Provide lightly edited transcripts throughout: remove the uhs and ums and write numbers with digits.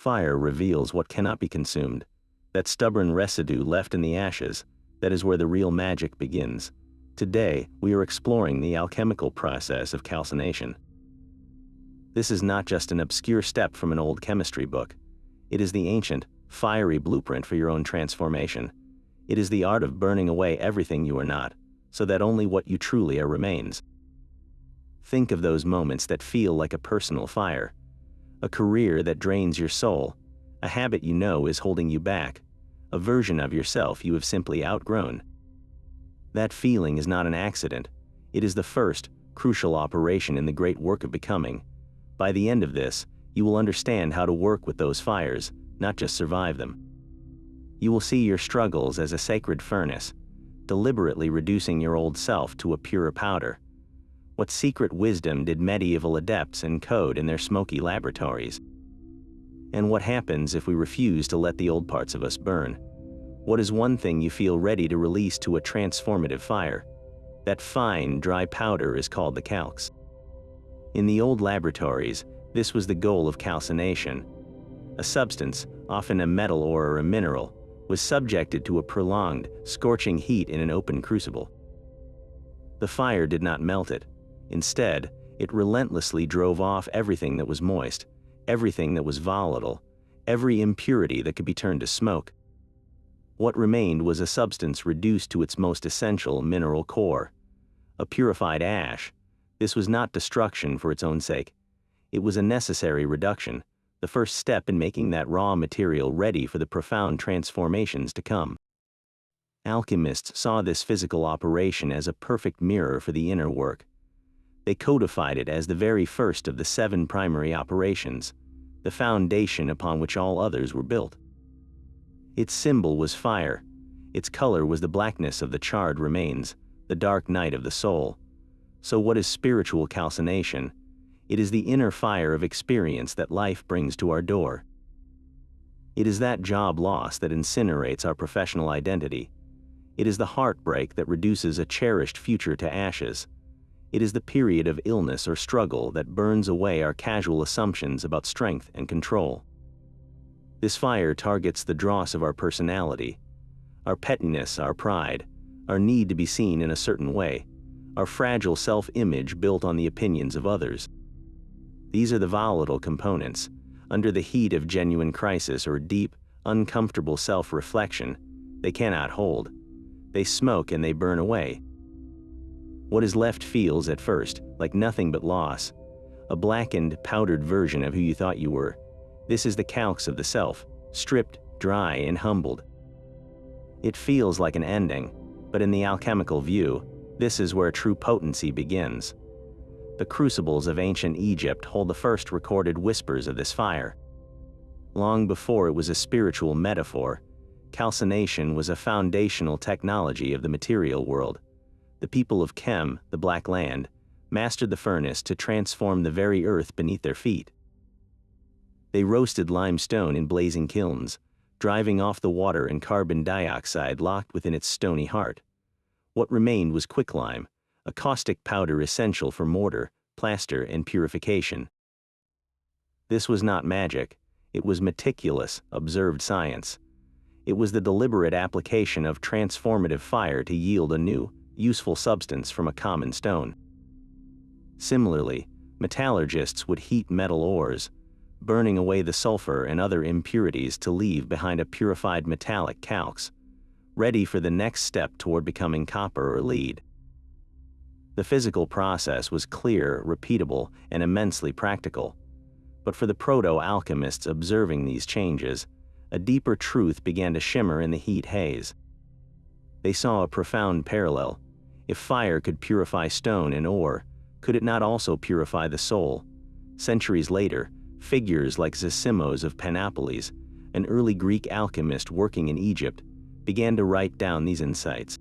Fire reveals what cannot be consumed. That stubborn residue left in the ashes, that is where the real magic begins. Today, we are exploring the alchemical process of calcination. This is not just an obscure step from an old chemistry book. It is the ancient, fiery blueprint for your own transformation. It is the art of burning away everything you are not, so that only what you truly are remains. Think of those moments that feel like a personal fire. A career that drains your soul, a habit you know is holding you back, a version of yourself you have simply outgrown. That feeling is not an accident. It is the first, crucial operation in the great work of becoming. By the end of this, you will understand how to work with those fires, not just survive them. You will see your struggles as a sacred furnace, deliberately reducing your old self to a pure powder. What secret wisdom did medieval adepts encode in their smoky laboratories? And what happens if we refuse to let the old parts of us burn? What is one thing you feel ready to release to a transformative fire? That fine, dry powder is called the calx. In the old laboratories, this was the goal of calcination. A substance, often a metal or a mineral, was subjected to a prolonged, scorching heat in an open crucible. The fire did not melt it. Instead, it relentlessly drove off everything that was moist, everything that was volatile, every impurity that could be turned to smoke. What remained was a substance reduced to its most essential mineral core, a purified ash. This was not destruction for its own sake. It was a necessary reduction, the first step in making that raw material ready for the profound transformations to come. Alchemists saw this physical operation as a perfect mirror for the inner work. They codified it as the very first of the 7 primary operations, the foundation upon which all others were built. Its symbol was fire. Its color was the blackness of the charred remains, the dark night of the soul. So what is spiritual calcination? It is the inner fire of experience that life brings to our door. It is that job loss that incinerates our professional identity. It is the heartbreak that reduces a cherished future to ashes. It is the period of illness or struggle that burns away our casual assumptions about strength and control. This fire targets the dross of our personality, our pettiness, our pride, our need to be seen in a certain way, our fragile self-image built on the opinions of others. These are the volatile components. Under the heat of genuine crisis or deep, uncomfortable self-reflection, they cannot hold. They smoke and they burn away. What is left feels, at first, like nothing but loss, a blackened, powdered version of who you thought you were. This is the calx of the self, stripped, dry, and humbled. It feels like an ending, but in the alchemical view, this is where true potency begins. The crucibles of ancient Egypt hold the first recorded whispers of this fire. Long before it was a spiritual metaphor, calcination was a foundational technology of the material world. The people of Chem, the Black Land, mastered the furnace to transform the very earth beneath their feet. They roasted limestone in blazing kilns, driving off the water and carbon dioxide locked within its stony heart. What remained was quicklime, a caustic powder essential for mortar, plaster, and purification. This was not magic. It was meticulous, observed science. It was the deliberate application of transformative fire to yield a new, useful substance from a common stone. Similarly, metallurgists would heat metal ores, burning away the sulfur and other impurities to leave behind a purified metallic calx, ready for the next step toward becoming copper or lead. The physical process was clear, repeatable, and immensely practical. But for the proto-alchemists observing these changes, a deeper truth began to shimmer in the heat haze. They saw a profound parallel. If fire could purify stone and ore, could it not also purify the soul? Centuries later, figures like Zosimos of Panopolis, an early Greek alchemist working in Egypt, began to write down these insights.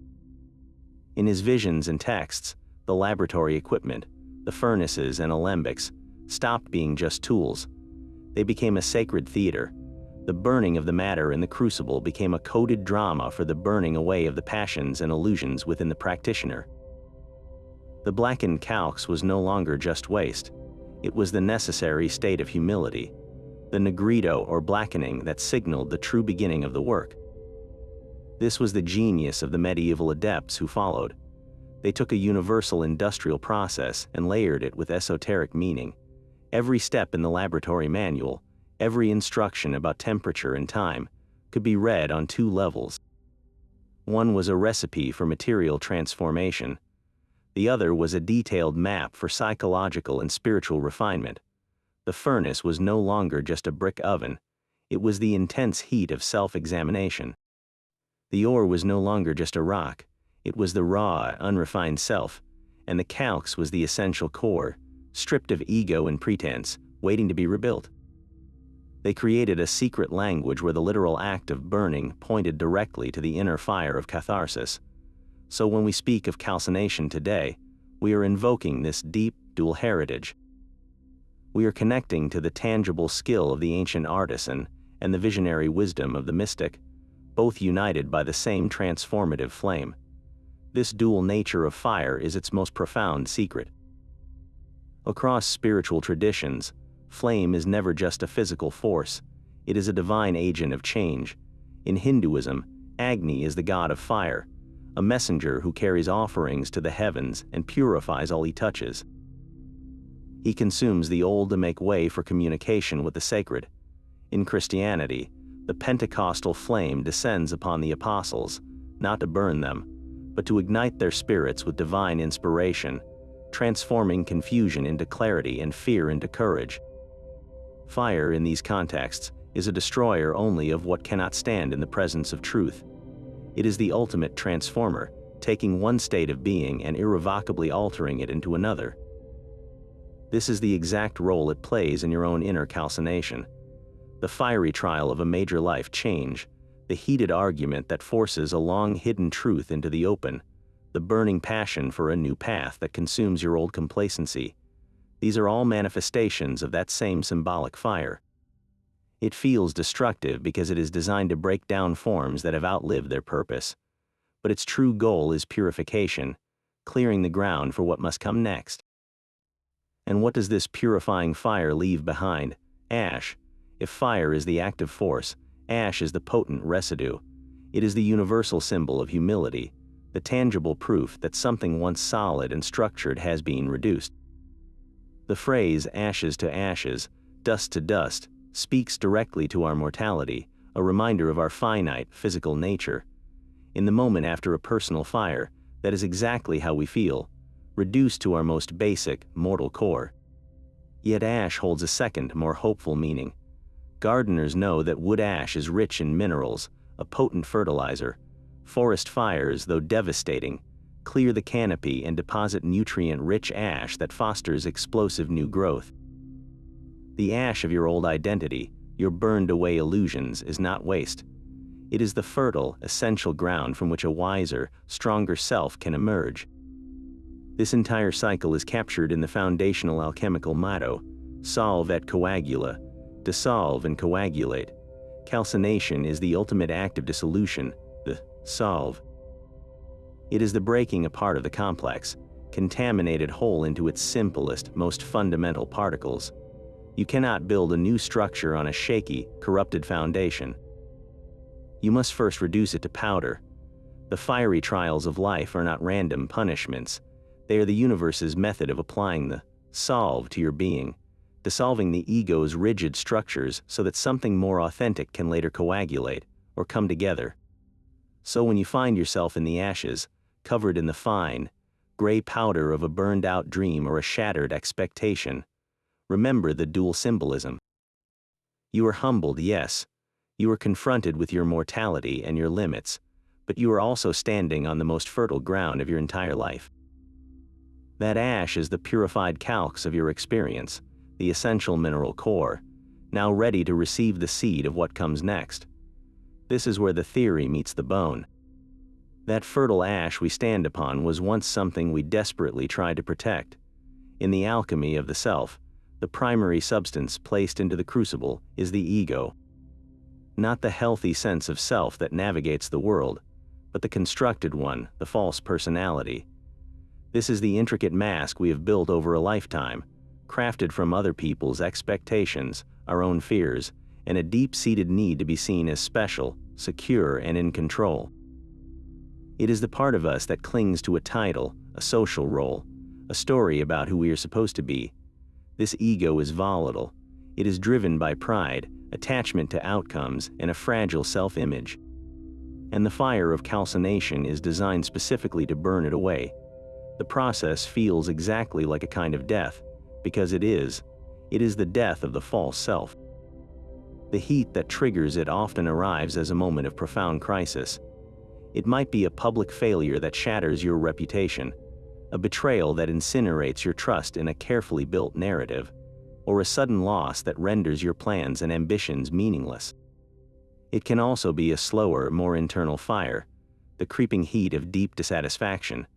In his visions and texts, the laboratory equipment, the furnaces and alembics, stopped being just tools. They became a sacred theater. The burning of the matter in the crucible became a coded drama for the burning away of the passions and illusions within the practitioner. The blackened calx was no longer just waste. It was the necessary state of humility. the negrito or blackening that signaled the true beginning of the work. This was the genius of the medieval adepts who followed. They took a universal industrial process and layered it with esoteric meaning. Every step in the laboratory manual, every instruction about temperature and time, could be read on two levels. One was a recipe for material transformation. The other was a detailed map for psychological and spiritual refinement. The furnace was no longer just a brick oven. It was the intense heat of self-examination. The ore was no longer just a rock. It was the raw, unrefined self, and the calx was the essential core, stripped of ego and pretense, waiting to be rebuilt. They created a secret language where the literal act of burning pointed directly to the inner fire of catharsis. So when we speak of calcination today, we are invoking this deep, dual heritage. We are connecting to the tangible skill of the ancient artisan and the visionary wisdom of the mystic, both united by the same transformative flame. This dual nature of fire is its most profound secret. Across spiritual traditions, flame is never just a physical force, it is a divine agent of change. In Hinduism, Agni is the god of fire, a messenger who carries offerings to the heavens and purifies all he touches. He consumes the old to make way for communication with the sacred. In Christianity, the Pentecostal flame descends upon the apostles, not to burn them, but to ignite their spirits with divine inspiration, transforming confusion into clarity and fear into courage. Fire, in these contexts, is a destroyer only of what cannot stand in the presence of truth. It is the ultimate transformer, taking one state of being and irrevocably altering it into another. This is the exact role it plays in your own inner calcination. The fiery trial of a major life change, the heated argument that forces a long-hidden truth into the open, the burning passion for a new path that consumes your old complacency. These are all manifestations of that same symbolic fire. It feels destructive because it is designed to break down forms that have outlived their purpose. But its true goal is purification, clearing the ground for what must come next. And what does this purifying fire leave behind? Ash. If fire is the active force, ash is the potent residue. It is the universal symbol of humility, the tangible proof that something once solid and structured has been reduced. The phrase ashes to ashes, dust to dust, speaks directly to our mortality, a reminder of our finite, physical nature. In the moment after a personal fire, that is exactly how we feel, reduced to our most basic, mortal core. Yet ash holds a second, more hopeful meaning. Gardeners know that wood ash is rich in minerals, a potent fertilizer. Forest fires, though devastating, clear the canopy and deposit nutrient-rich ash that fosters explosive new growth. The ash of your old identity, your burned-away illusions, is not waste. It is the fertile, essential ground from which a wiser, stronger self can emerge. This entire cycle is captured in the foundational alchemical motto, solve et coagula, dissolve and coagulate. Calcination is the ultimate act of dissolution, the solve. It is the breaking apart of the complex, contaminated whole into its simplest, most fundamental particles. You cannot build a new structure on a shaky, corrupted foundation. You must first reduce it to powder. The fiery trials of life are not random punishments. They are the universe's method of applying the solve to your being, dissolving the ego's rigid structures so that something more authentic can later coagulate or come together. So when you find yourself in the ashes, covered in the fine, gray powder of a burned-out dream or a shattered expectation, remember the dual symbolism. You are humbled, yes. You are confronted with your mortality and your limits, but you are also standing on the most fertile ground of your entire life. That ash is the purified calx of your experience, the essential mineral core, now ready to receive the seed of what comes next. This is where the theory meets the bone. That fertile ash we stand upon was once something we desperately tried to protect. In the alchemy of the self, the primary substance placed into the crucible is the ego. Not the healthy sense of self that navigates the world, but the constructed one, the false personality. This is the intricate mask we have built over a lifetime, crafted from other people's expectations, our own fears, and a deep-seated need to be seen as special, secure, and in control. It is the part of us that clings to a title, a social role, a story about who we are supposed to be. This ego is volatile. It is driven by pride, attachment to outcomes, and a fragile self-image. And the fire of calcination is designed specifically to burn it away. The process feels exactly like a kind of death, because it is the death of the false self. The heat that triggers it often arrives as a moment of profound crisis. It might be a public failure that shatters your reputation, a betrayal that incinerates your trust in a carefully built narrative, or a sudden loss that renders your plans and ambitions meaningless. It can also be a slower, more internal fire, the creeping heat of deep dissatisfaction,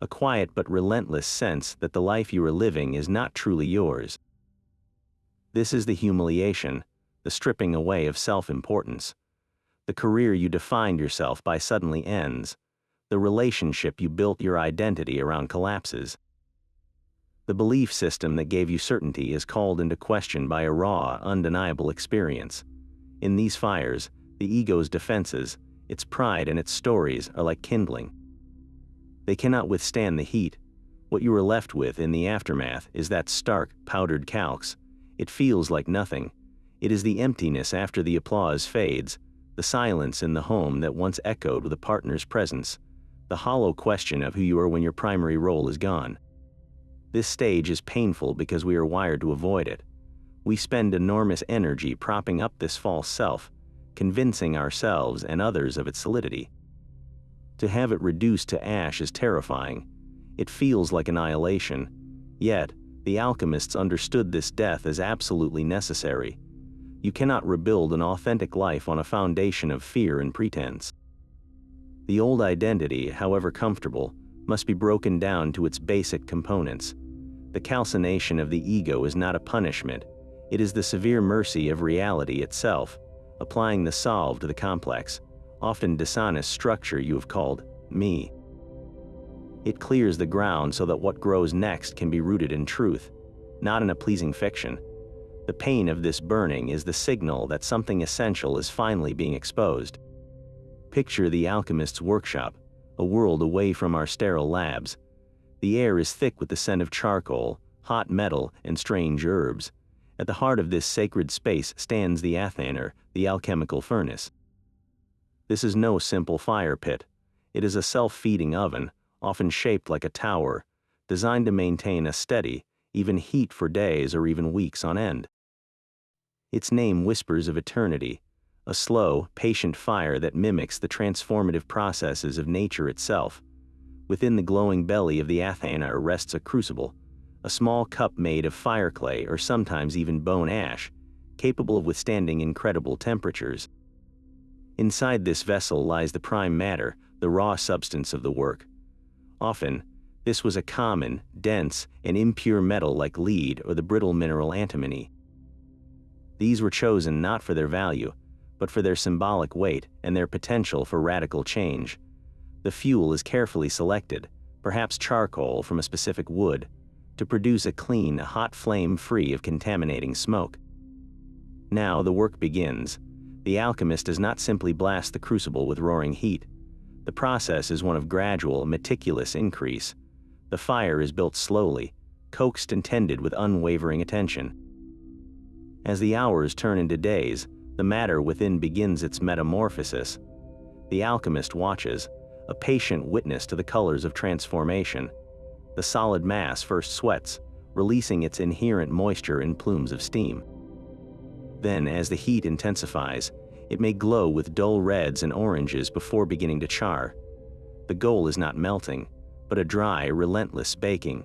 a quiet but relentless sense that the life you are living is not truly yours. This is the humiliation, the stripping away of self-importance. The career you defined yourself by suddenly ends. The relationship you built your identity around collapses. The belief system that gave you certainty is called into question by a raw, undeniable experience. In these fires, the ego's defenses, its pride and its stories are like kindling. They cannot withstand the heat. What you are left with in the aftermath is that stark, powdered calx. It feels like nothing. It is the emptiness after the applause fades, the silence in the home that once echoed with a partner's presence, the hollow question of who you are when your primary role is gone. This stage is painful because we are wired to avoid it. We spend enormous energy propping up this false self, convincing ourselves and others of its solidity. To have it reduced to ash is terrifying. It feels like annihilation. Yet, the alchemists understood this death as absolutely necessary. You cannot rebuild an authentic life on a foundation of fear and pretense. The old identity, however comfortable, must be broken down to its basic components. The calcination of the ego is not a punishment. It is the severe mercy of reality itself, applying the solve to the complex, often dishonest structure you have called me. It clears the ground so that what grows next can be rooted in truth, not in a pleasing fiction. The pain of this burning is the signal that something essential is finally being exposed. Picture the alchemist's workshop, a world away from our sterile labs. The air is thick with the scent of charcoal, hot metal, and strange herbs. At the heart of this sacred space stands the athaner, the alchemical furnace. This is no simple fire pit. It is a self-feeding oven, often shaped like a tower, designed to maintain a steady, even heat for days or even weeks on end. Its name whispers of eternity, a slow, patient fire that mimics the transformative processes of nature itself. Within the glowing belly of the athaner rests a crucible, a small cup made of fire clay or sometimes even bone ash, capable of withstanding incredible temperatures. Inside this vessel lies the prime matter, the raw substance of the work. Often, this was a common, dense, and impure metal like lead or the brittle mineral antimony. These were chosen not for their value, but for their symbolic weight and their potential for radical change. The fuel is carefully selected, perhaps charcoal from a specific wood, to produce a clean, hot flame free of contaminating smoke. Now the work begins. The alchemist does not simply blast the crucible with roaring heat. The process is one of gradual, meticulous increase. The fire is built slowly, coaxed and tended with unwavering attention. As the hours turn into days, the matter within begins its metamorphosis. The alchemist watches, a patient witness to the colors of transformation. The solid mass first sweats, releasing its inherent moisture in plumes of steam. Then, as the heat intensifies, it may glow with dull reds and oranges before beginning to char. The goal is not melting, but a dry, relentless baking.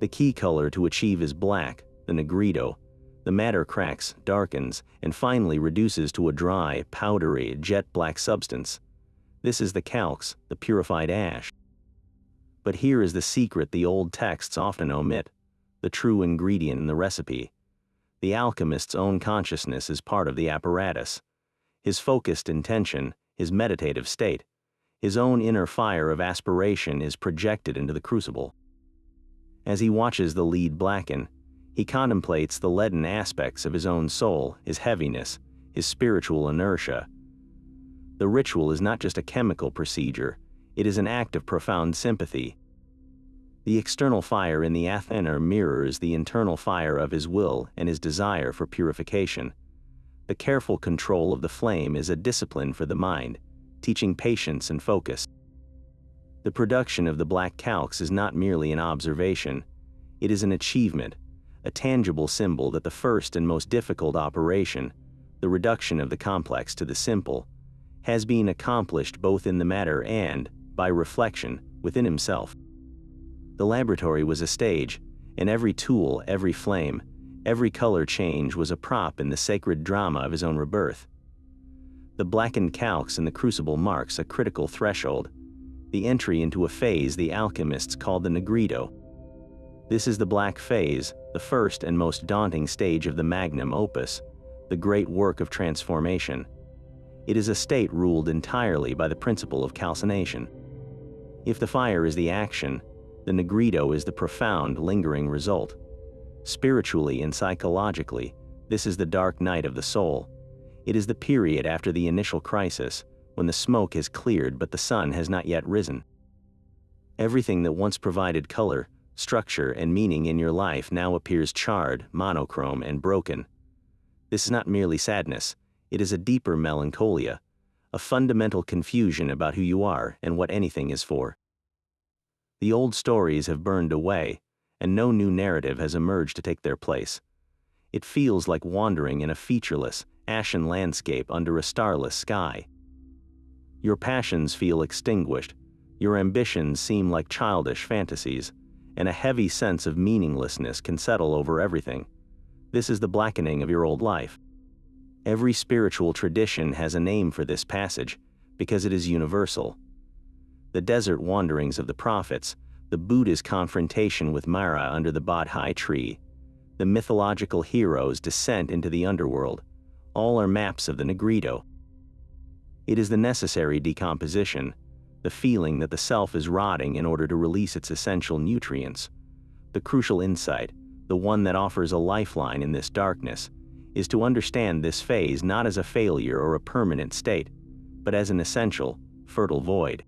The key color to achieve is black, the negrito. The matter cracks, darkens, and finally reduces to a dry, powdery, jet-black substance. This is the calx, the purified ash. But here is the secret the old texts often omit, the true ingredient in the recipe. The alchemist's own consciousness is part of the apparatus. His focused intention, his meditative state, his own inner fire of aspiration is projected into the crucible. As he watches the lead blacken, he contemplates the leaden aspects of his own soul, his heaviness, his spiritual inertia. The ritual is not just a chemical procedure, it is an act of profound sympathy. The external fire in the Athener mirrors the internal fire of his will and his desire for purification. The careful control of the flame is a discipline for the mind, teaching patience and focus. The production of the black calx is not merely an observation, it is an achievement, a tangible symbol that the first and most difficult operation, the reduction of the complex to the simple, has been accomplished both in the matter and, by reflection, within himself. The laboratory was a stage, and every tool, every flame, every color change was a prop in the sacred drama of his own rebirth. The blackened calx in the crucible marks a critical threshold, the entry into a phase the alchemists called the negrito. This is the black phase, the first and most daunting stage of the magnum opus, the great work of transformation. It is a state ruled entirely by the principle of calcination. If the fire is the action, the negrito is the profound, lingering result. Spiritually and psychologically, this is the dark night of the soul. It is the period after the initial crisis, when the smoke has cleared but the sun has not yet risen. Everything that once provided color, structure, and meaning in your life now appears charred, monochrome, and broken. This is not merely sadness, it is a deeper melancholia, a fundamental confusion about who you are and what anything is for. The old stories have burned away, and no new narrative has emerged to take their place. It feels like wandering in a featureless, ashen landscape under a starless sky. Your passions feel extinguished, your ambitions seem like childish fantasies, and a heavy sense of meaninglessness can settle over everything. This is the blackening of your old life. Every spiritual tradition has a name for this passage, because it is universal. The desert wanderings of the prophets, the Buddha's confrontation with Mara under the Bodhi tree, the mythological hero's descent into the underworld, all are maps of the negrito. It is the necessary decomposition, the feeling that the self is rotting in order to release its essential nutrients. The crucial insight, the one that offers a lifeline in this darkness, is to understand this phase not as a failure or a permanent state, but as an essential, fertile void.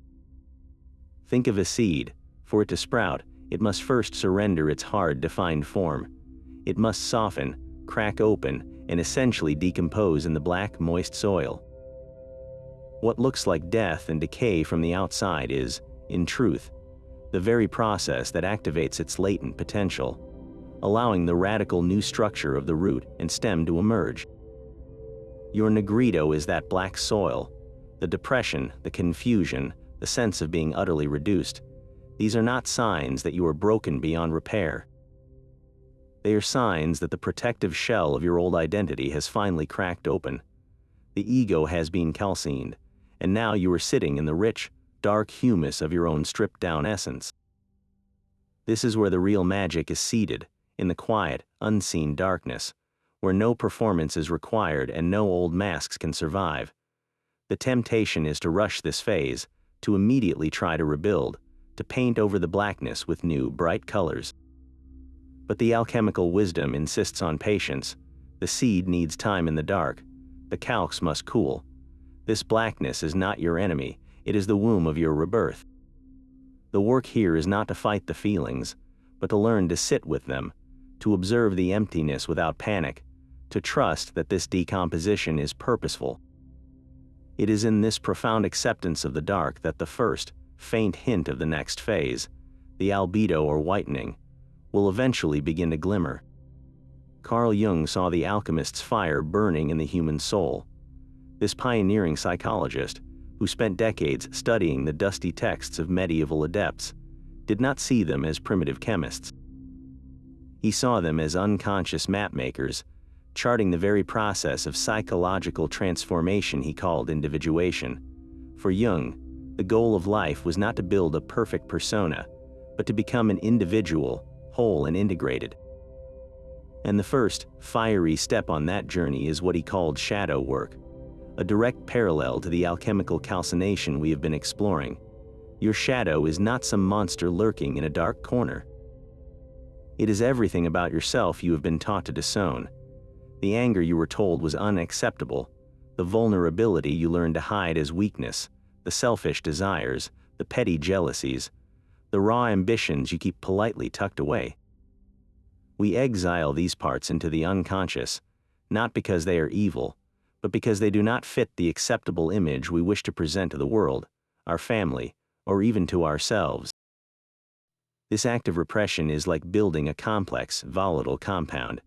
Think of a seed. For it to sprout, it must first surrender its hard, defined form. It must soften, crack open, and essentially decompose in the black, moist soil. What looks like death and decay from the outside is, in truth, the very process that activates its latent potential, allowing the radical new structure of the root and stem to emerge. Your negrito is that black soil, the depression, the confusion, the sense of being utterly reduced. These are not signs that you are broken beyond repair. They are signs that the protective shell of your old identity has finally cracked open. The ego has been calcined, and now you are sitting in the rich, dark humus of your own stripped-down essence. This is where the real magic is seated, in the quiet, unseen darkness, where no performance is required and no old masks can survive. The temptation is to rush this phase, to immediately try to rebuild, to paint over the blackness with new, bright colors. But the alchemical wisdom insists on patience. The seed needs time in the dark. The calx must cool. This blackness is not your enemy, it is the womb of your rebirth. The work here is not to fight the feelings, but to learn to sit with them, to observe the emptiness without panic, to trust that this decomposition is purposeful. It is in this profound acceptance of the dark that the first, faint hint of the next phase, the albedo or whitening, will eventually begin to glimmer. Carl Jung saw the alchemist's fire burning in the human soul. This pioneering psychologist, who spent decades studying the dusty texts of medieval adepts, did not see them as primitive chemists. He saw them as unconscious mapmakers, charting the very process of psychological transformation he called individuation. For Jung, the goal of life was not to build a perfect persona, but to become an individual, whole and integrated. And the first, fiery step on that journey is what he called shadow work, a direct parallel to the alchemical calcination we have been exploring. Your shadow is not some monster lurking in a dark corner. It is everything about yourself you have been taught to disown. The anger you were told was unacceptable, the vulnerability you learned to hide as weakness, the selfish desires, the petty jealousies, the raw ambitions you keep politely tucked away. We exile these parts into the unconscious, not because they are evil, but because they do not fit the acceptable image we wish to present to the world, our family, or even to ourselves. This act of repression is like building a complex, volatile compound,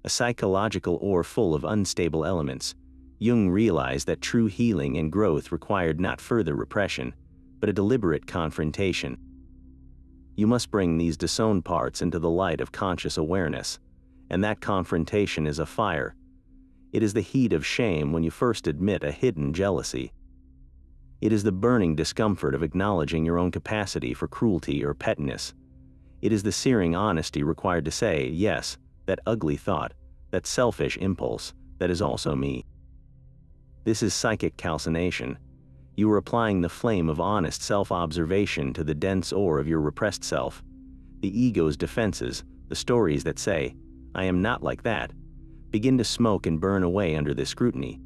a psychological ore full of unstable elements. Jung realized that true healing and growth required not further repression, but a deliberate confrontation. You must bring these disowned parts into the light of conscious awareness, and that confrontation is a fire. It is the heat of shame when you first admit a hidden jealousy. It is the burning discomfort of acknowledging your own capacity for cruelty or pettiness. It is the searing honesty required to say, yes, that ugly thought, that selfish impulse, that is also me. This is psychic calcination. You are applying the flame of honest self-observation to the dense ore of your repressed self. The ego's defenses, the stories that say, I am not like that, begin to smoke and burn away under this scrutiny.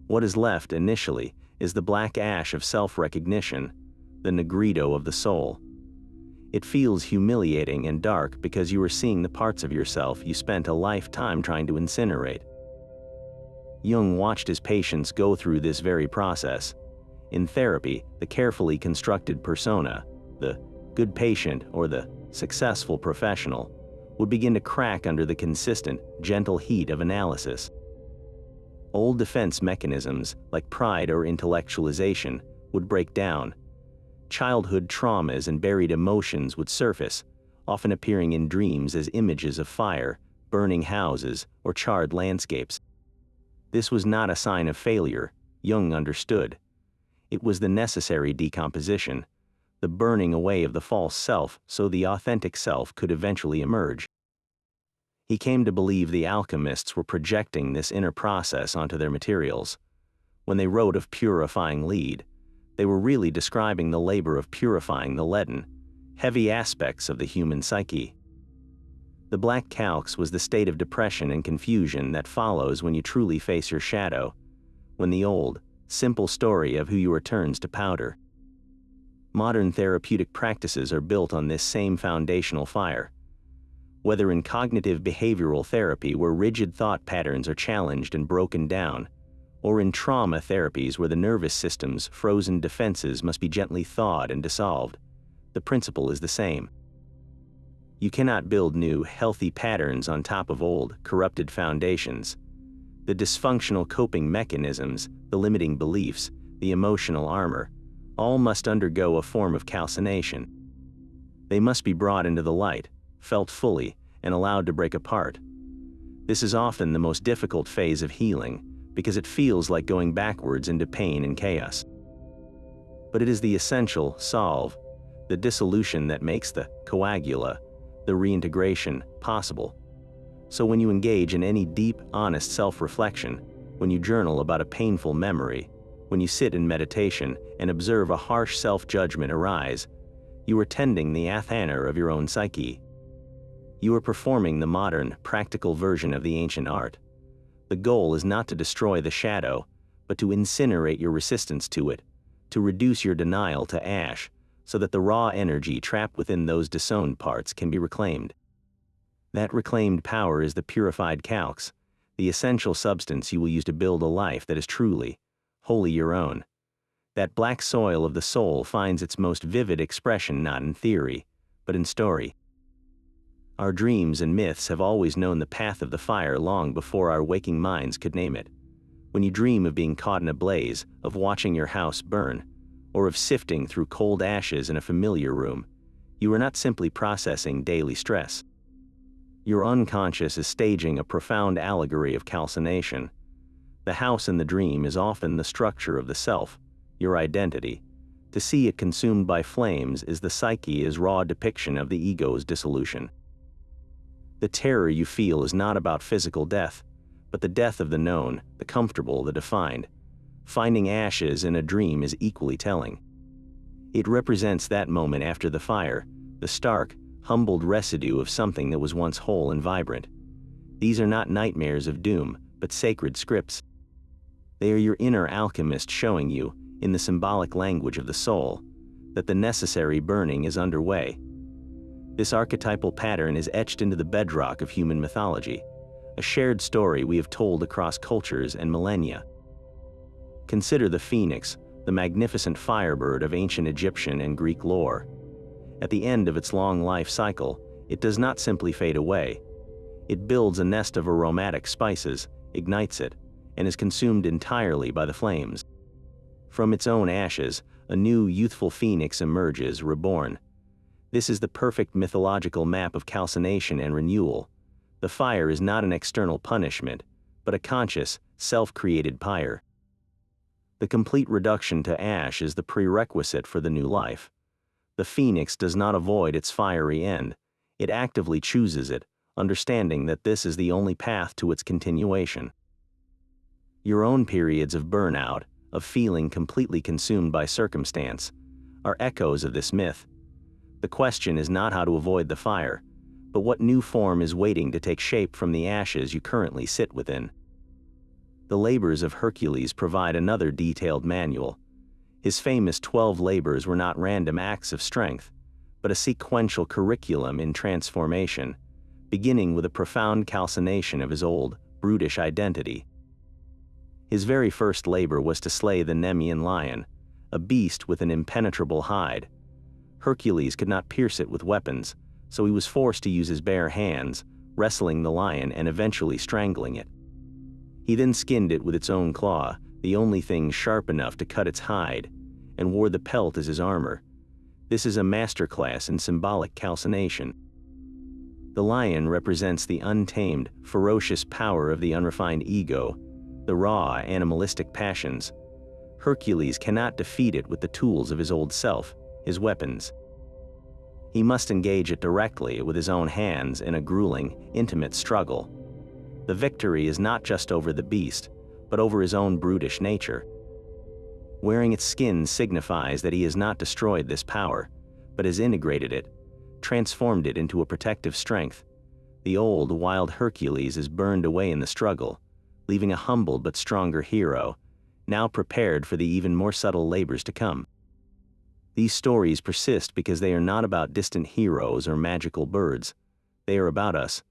What is left initially is the black ash of self-recognition, the negrito of the soul. It feels humiliating and dark because you are seeing the parts of yourself you spent a lifetime trying to incinerate. Jung watched his patients go through this very process. In therapy, the carefully constructed persona, the good patient or the successful professional, would begin to crack under the consistent, gentle heat of analysis. Old defense mechanisms, like pride or intellectualization, would break down. Childhood traumas and buried emotions would surface, often appearing in dreams as images of fire, burning houses, or charred landscapes. This was not a sign of failure, Jung understood. It was the necessary decomposition, the burning away of the false self so the authentic self could eventually emerge. He came to believe the alchemists were projecting this inner process onto their materials. When they wrote of purifying lead, they were really describing the labor of purifying the leaden, heavy aspects of the human psyche. The black calx was the state of depression and confusion that follows when you truly face your shadow, when the old, simple story of who you are turns to powder. Modern therapeutic practices are built on this same foundational fire. Whether in cognitive behavioral therapy where rigid thought patterns are challenged and broken down, or in trauma therapies where the nervous system's frozen defenses must be gently thawed and dissolved, the principle is the same. You cannot build new, healthy patterns on top of old, corrupted foundations. The dysfunctional coping mechanisms, the limiting beliefs, the emotional armor, all must undergo a form of calcination. They must be brought into the light, felt fully, and allowed to break apart. This is often the most difficult phase of healing, because it feels like going backwards into pain and chaos. But it is the essential solve, the dissolution that makes the coagula, the reintegration, possible. So when you engage in any deep, honest self-reflection, when you journal about a painful memory, when you sit in meditation and observe a harsh self-judgment arise, you are tending the athaner of your own psyche. You are performing the modern, practical version of the ancient art. The goal is not to destroy the shadow, but to incinerate your resistance to it, to reduce your denial to ash, so that the raw energy trapped within those disowned parts can be reclaimed. That reclaimed power is the purified calx, the essential substance you will use to build a life that is truly, wholly your own. That black soil of the soul finds its most vivid expression not in theory, but in story. Our dreams and myths have always known the path of the fire long before our waking minds could name it. When you dream of being caught in a blaze, of watching your house burn, or of sifting through cold ashes in a familiar room, you are not simply processing daily stress. Your unconscious is staging a profound allegory of calcination. The house in the dream is often the structure of the self, your identity. To see it consumed by flames is the psyche's raw depiction of the ego's dissolution. The terror you feel is not about physical death, but the death of the known, the comfortable, the defined. Finding ashes in a dream is equally telling. It represents that moment after the fire, the stark, humbled residue of something that was once whole and vibrant. These are not nightmares of doom, but sacred scripts. They are your inner alchemist showing you, in the symbolic language of the soul, that the necessary burning is underway. This archetypal pattern is etched into the bedrock of human mythology, a shared story we have told across cultures and millennia. Consider the phoenix, the magnificent firebird of ancient Egyptian and Greek lore. At the end of its long life cycle, it does not simply fade away. It builds a nest of aromatic spices, ignites it, and is consumed entirely by the flames. From its own ashes, a new youthful phoenix emerges, reborn. This is the perfect mythological map of calcination and renewal. The fire is not an external punishment, but a conscious, self-created pyre. The complete reduction to ash is the prerequisite for the new life. The phoenix does not avoid its fiery end, it actively chooses it, understanding that this is the only path to its continuation. Your own periods of burnout, of feeling completely consumed by circumstance, are echoes of this myth. The question is not how to avoid the fire, but what new form is waiting to take shape from the ashes you currently sit within. The labors of Hercules provide another detailed manual. His famous 12 labors were not random acts of strength, but a sequential curriculum in transformation, beginning with a profound calcination of his old, brutish identity. His very first labor was to slay the Nemean lion, a beast with an impenetrable hide. Hercules could not pierce it with weapons, so he was forced to use his bare hands, wrestling the lion and eventually strangling it. He then skinned it with its own claw, the only thing sharp enough to cut its hide, and wore the pelt as his armor. This is a masterclass in symbolic calcination. The lion represents the untamed, ferocious power of the unrefined ego, the raw, animalistic passions. Hercules cannot defeat it with the tools of his old self, his weapons. He must engage it directly with his own hands in a grueling, intimate struggle. The victory is not just over the beast, but over his own brutish nature. Wearing its skin signifies that he has not destroyed this power, but has integrated it, transformed it into a protective strength. The old, wild Hercules is burned away in the struggle, leaving a humbled but stronger hero, now prepared for the even more subtle labors to come. These stories persist because they are not about distant heroes or magical birds. They are about us.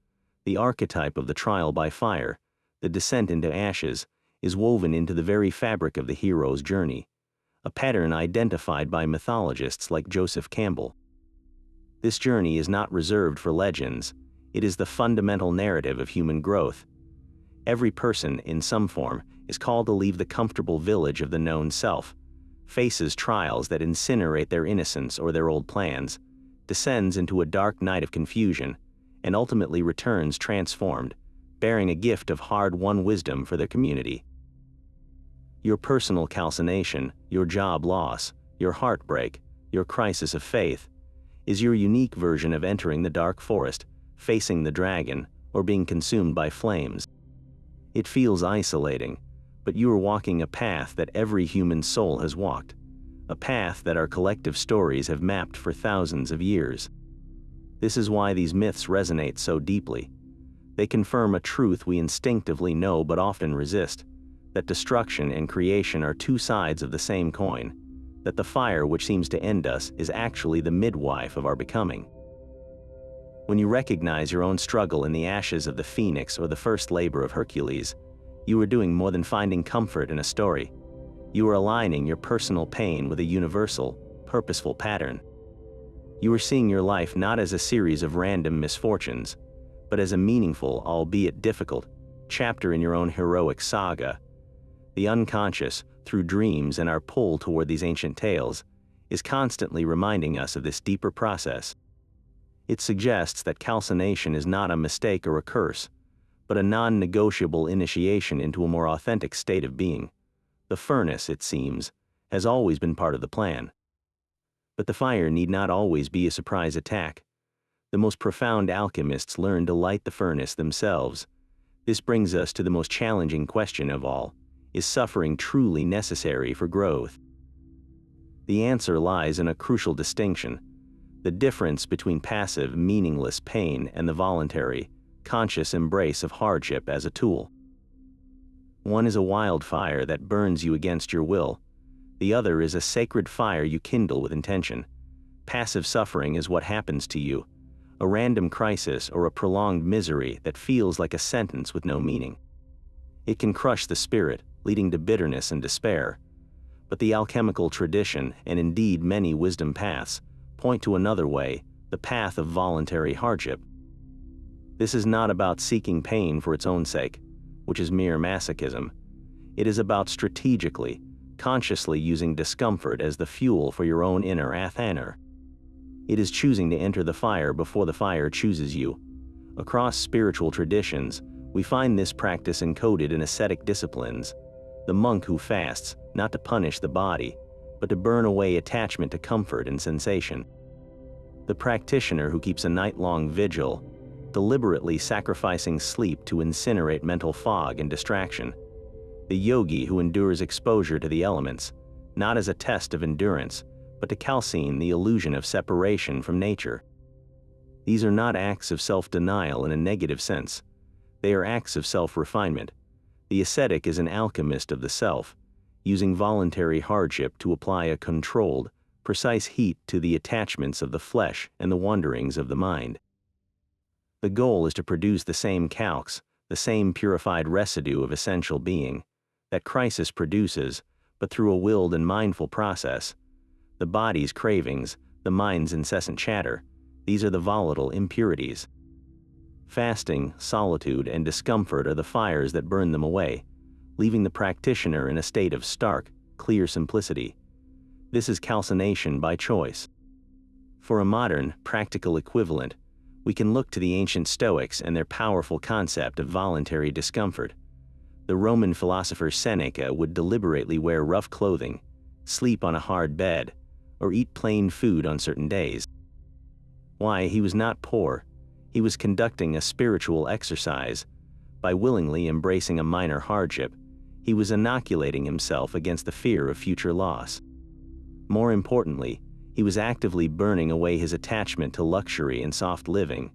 The archetype of the trial by fire, the descent into ashes, is woven into the very fabric of the hero's journey, a pattern identified by mythologists like Joseph Campbell. This journey is not reserved for legends. It is the fundamental narrative of human growth. Every person, in some form, is called to leave the comfortable village of the known self, faces trials that incinerate their innocence or their old plans, descends into a dark night of confusion, and ultimately returns transformed, bearing a gift of hard-won wisdom for their community. Your personal calcination, your job loss, your heartbreak, your crisis of faith, is your unique version of entering the dark forest, facing the dragon, or being consumed by flames. It feels isolating, but you are walking a path that every human soul has walked, a path that our collective stories have mapped for thousands of years. This is why these myths resonate so deeply. They confirm a truth we instinctively know but often resist, that destruction and creation are two sides of the same coin, that the fire which seems to end us is actually the midwife of our becoming. When you recognize your own struggle in the ashes of the phoenix or the first labor of Hercules, you are doing more than finding comfort in a story. You are aligning your personal pain with a universal, purposeful pattern. You are seeing your life not as a series of random misfortunes, but as a meaningful, albeit difficult, chapter in your own heroic saga. The unconscious, through dreams and our pull toward these ancient tales, is constantly reminding us of this deeper process. It suggests that calcination is not a mistake or a curse, but a non-negotiable initiation into a more authentic state of being. The furnace, it seems, has always been part of the plan. But the fire need not always be a surprise attack. The most profound alchemists learn to light the furnace themselves. This brings us to the most challenging question of all: is suffering truly necessary for growth? The answer lies in a crucial distinction. the difference between passive, meaningless pain and the voluntary, conscious embrace of hardship as a tool. One is a wildfire that burns you against your will. The other is a sacred fire you kindle with intention. Passive suffering is what happens to you, a random crisis or a prolonged misery that feels like a sentence with no meaning. It can crush the spirit, leading to bitterness and despair. But the alchemical tradition, and indeed many wisdom paths, point to another way, the path of voluntary hardship. This is not about seeking pain for its own sake, which is mere masochism. It is about strategically, consciously using discomfort as the fuel for your own inner athaner. It is choosing to enter the fire before the fire chooses you. Across spiritual traditions, we find this practice encoded in ascetic disciplines. The monk who fasts, not to punish the body, but to burn away attachment to comfort and sensation. The practitioner who keeps a night-long vigil, deliberately sacrificing sleep to incinerate mental fog and distraction. The yogi who endures exposure to the elements, not as a test of endurance, but to calcine the illusion of separation from nature. These are not acts of self-denial in a negative sense. They are acts of self-refinement. The ascetic is an alchemist of the self, using voluntary hardship to apply a controlled, precise heat to the attachments of the flesh and the wanderings of the mind. The goal is to produce the same calx, the same purified residue of essential being, that crisis produces, but through a willed and mindful process. The body's cravings, the mind's incessant chatter, these are the volatile impurities. Fasting, solitude, and discomfort are the fires that burn them away, leaving the practitioner in a state of stark, clear simplicity. This is calcination by choice. For a modern, practical equivalent, we can look to the ancient Stoics and their powerful concept of voluntary discomfort. The Roman philosopher Seneca would deliberately wear rough clothing, sleep on a hard bed, or eat plain food on certain days. Why? He was not poor. He was conducting a spiritual exercise. By willingly embracing a minor hardship, he was inoculating himself against the fear of future loss. More importantly, he was actively burning away his attachment to luxury and soft living.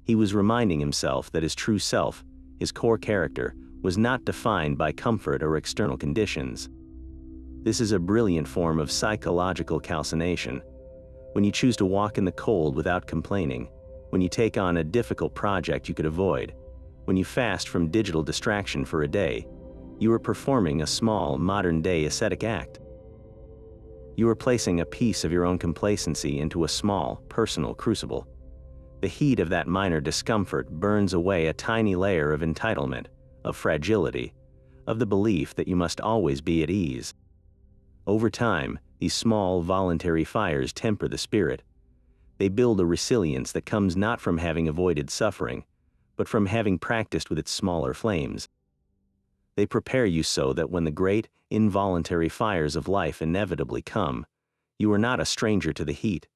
He was reminding himself that his true self, his core character, was not defined by comfort or external conditions. This is a brilliant form of psychological calcination. When you choose to walk in the cold without complaining, when you take on a difficult project you could avoid, when you fast from digital distraction for a day, you are performing a small, modern-day ascetic act. You are placing a piece of your own complacency into a small, personal crucible. The heat of that minor discomfort burns away a tiny layer of entitlement, of fragility, of the belief that you must always be at ease. Over time, these small, voluntary fires temper the spirit. They build a resilience that comes not from having avoided suffering, but from having practiced with its smaller flames. They prepare you so that when the great, involuntary fires of life inevitably come, you are not a stranger to the heat.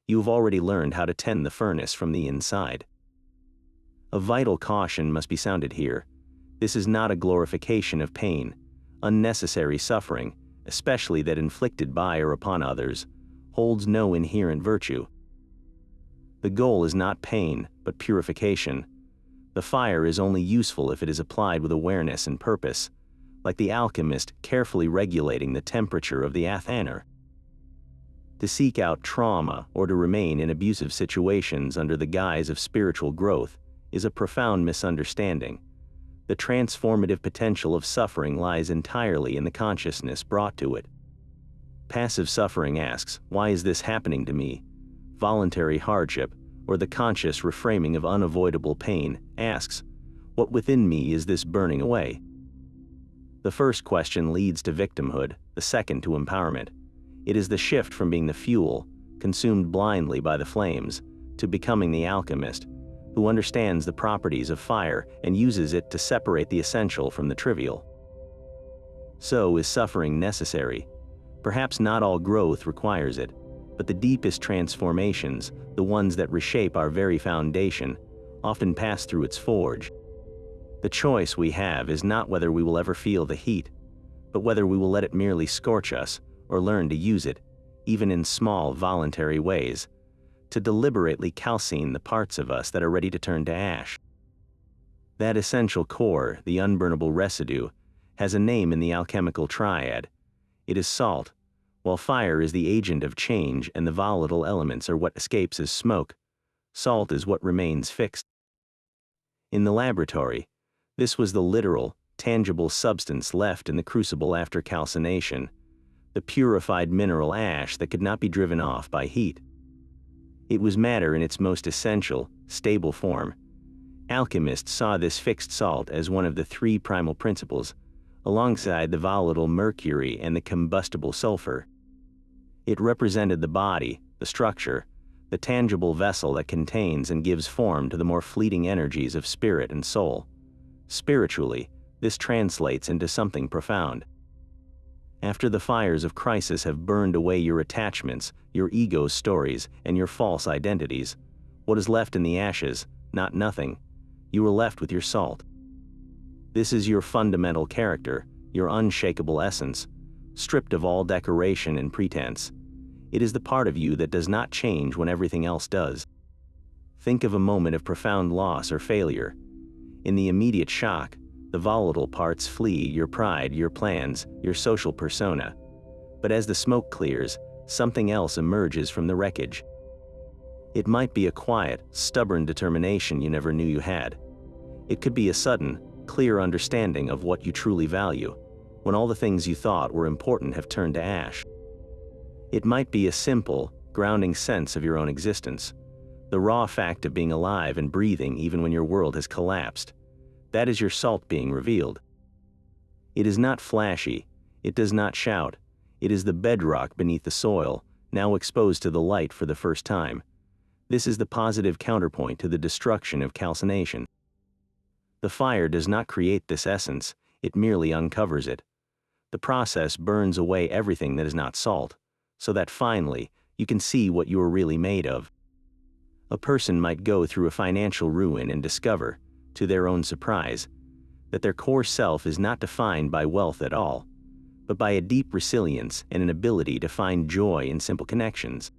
You have already learned how to tend the furnace from the inside. A vital caution must be sounded here. This is not a glorification of pain. Unnecessary suffering, especially that inflicted by or upon others, holds no inherent virtue. The goal is not pain, but purification. The fire is only useful if it is applied with awareness and purpose, like the alchemist carefully regulating the temperature of the athaner. To seek out trauma or to remain in abusive situations under the guise of spiritual growth is a profound misunderstanding. The transformative potential of suffering lies entirely in the consciousness brought to it. Passive suffering asks, "Why is this happening to me?" Voluntary hardship, or the conscious reframing of unavoidable pain, asks, "What within me is this burning away?" The first question leads to victimhood, the second to empowerment. It is the shift from being the fuel, consumed blindly by the flames, to becoming the alchemist, who understands the properties of fire and uses it to separate the essential from the trivial. So, is suffering necessary? Perhaps not all growth requires it, but the deepest transformations, the ones that reshape our very foundation, often pass through its forge. The choice we have is not whether we will ever feel the heat, but whether we will let it merely scorch us or learn to use it, even in small, voluntary ways, to deliberately calcine the parts of us that are ready to turn to ash. That essential core, the unburnable residue, has a name in the alchemical triad. It is salt. While fire is the agent of change and the volatile elements are what escapes as smoke, salt is what remains fixed. In the laboratory, this was the literal, tangible substance left in the crucible after calcination, the purified mineral ash that could not be driven off by heat. It was matter in its most essential, stable form. Alchemists saw this fixed salt as one of the three primal principles, alongside the volatile mercury and the combustible sulfur. It represented the body, the structure, the tangible vessel that contains and gives form to the more fleeting energies of spirit and soul. Spiritually, this translates into something profound. After the fires of crisis have burned away your attachments, your ego's stories, and your false identities, what is left in the ashes? Not nothing. You are left with your salt. This is your fundamental character, your unshakable essence, stripped of all decoration and pretense. It is the part of you that does not change when everything else does. Think of a moment of profound loss or failure. In the immediate shock, the volatile parts flee, your pride, your plans, your social persona. But as the smoke clears, something else emerges from the wreckage. It might be a quiet, stubborn determination you never knew you had. It could be a sudden, clear understanding of what you truly value, when all the things you thought were important have turned to ash. It might be a simple, grounding sense of your own existence, the raw fact of being alive and breathing even when your world has collapsed. That is your salt being revealed. It is not flashy, it does not shout, it is the bedrock beneath the soil, now exposed to the light for the first time. This is the positive counterpoint to the destruction of calcination. The fire does not create this essence, it merely uncovers it. The process burns away everything that is not salt, so that finally, you can see what you are really made of. A person might go through a financial ruin and discover, to their own surprise, that their core self is not defined by wealth at all, but by a deep resilience and an ability to find joy in simple connections.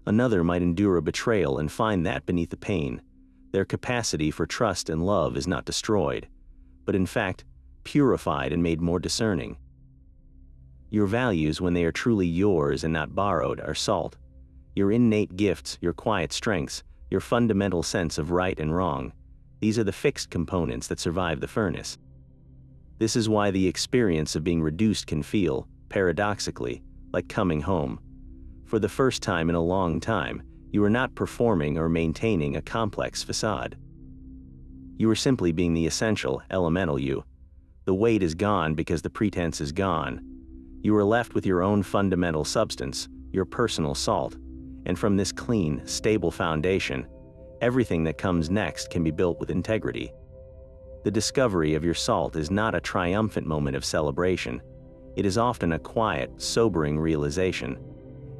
Another might endure a betrayal and find that beneath the pain, their capacity for trust and love is not destroyed, but in fact, purified and made more discerning. Your values, when they are truly yours and not borrowed, are salt. Your innate gifts, your quiet strengths, your fundamental sense of right and wrong, these are the fixed components that survive the furnace. This is why the experience of being reduced can feel, paradoxically, like coming home. For the first time in a long time, you are not performing or maintaining a complex facade. You are simply being the essential, elemental you. The weight is gone because the pretense is gone. You are left with your own fundamental substance, your personal salt, and from this clean, stable foundation, everything that comes next can be built with integrity. The discovery of your salt is not a triumphant moment of celebration. It is often a quiet, sobering realization.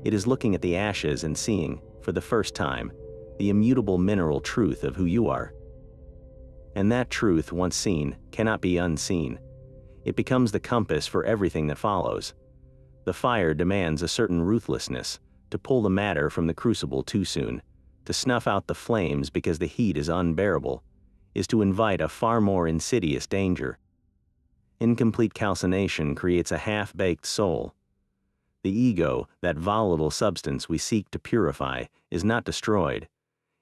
It is looking at the ashes and seeing, for the first time, the immutable mineral truth of who you are. And that truth, once seen, cannot be unseen. It becomes the compass for everything that follows. The fire demands a certain ruthlessness, to pull the matter from the crucible too soon, to snuff out the flames because the heat is unbearable, is to invite a far more insidious danger. Incomplete calcination creates a half-baked soul. The ego, that volatile substance we seek to purify, is not destroyed.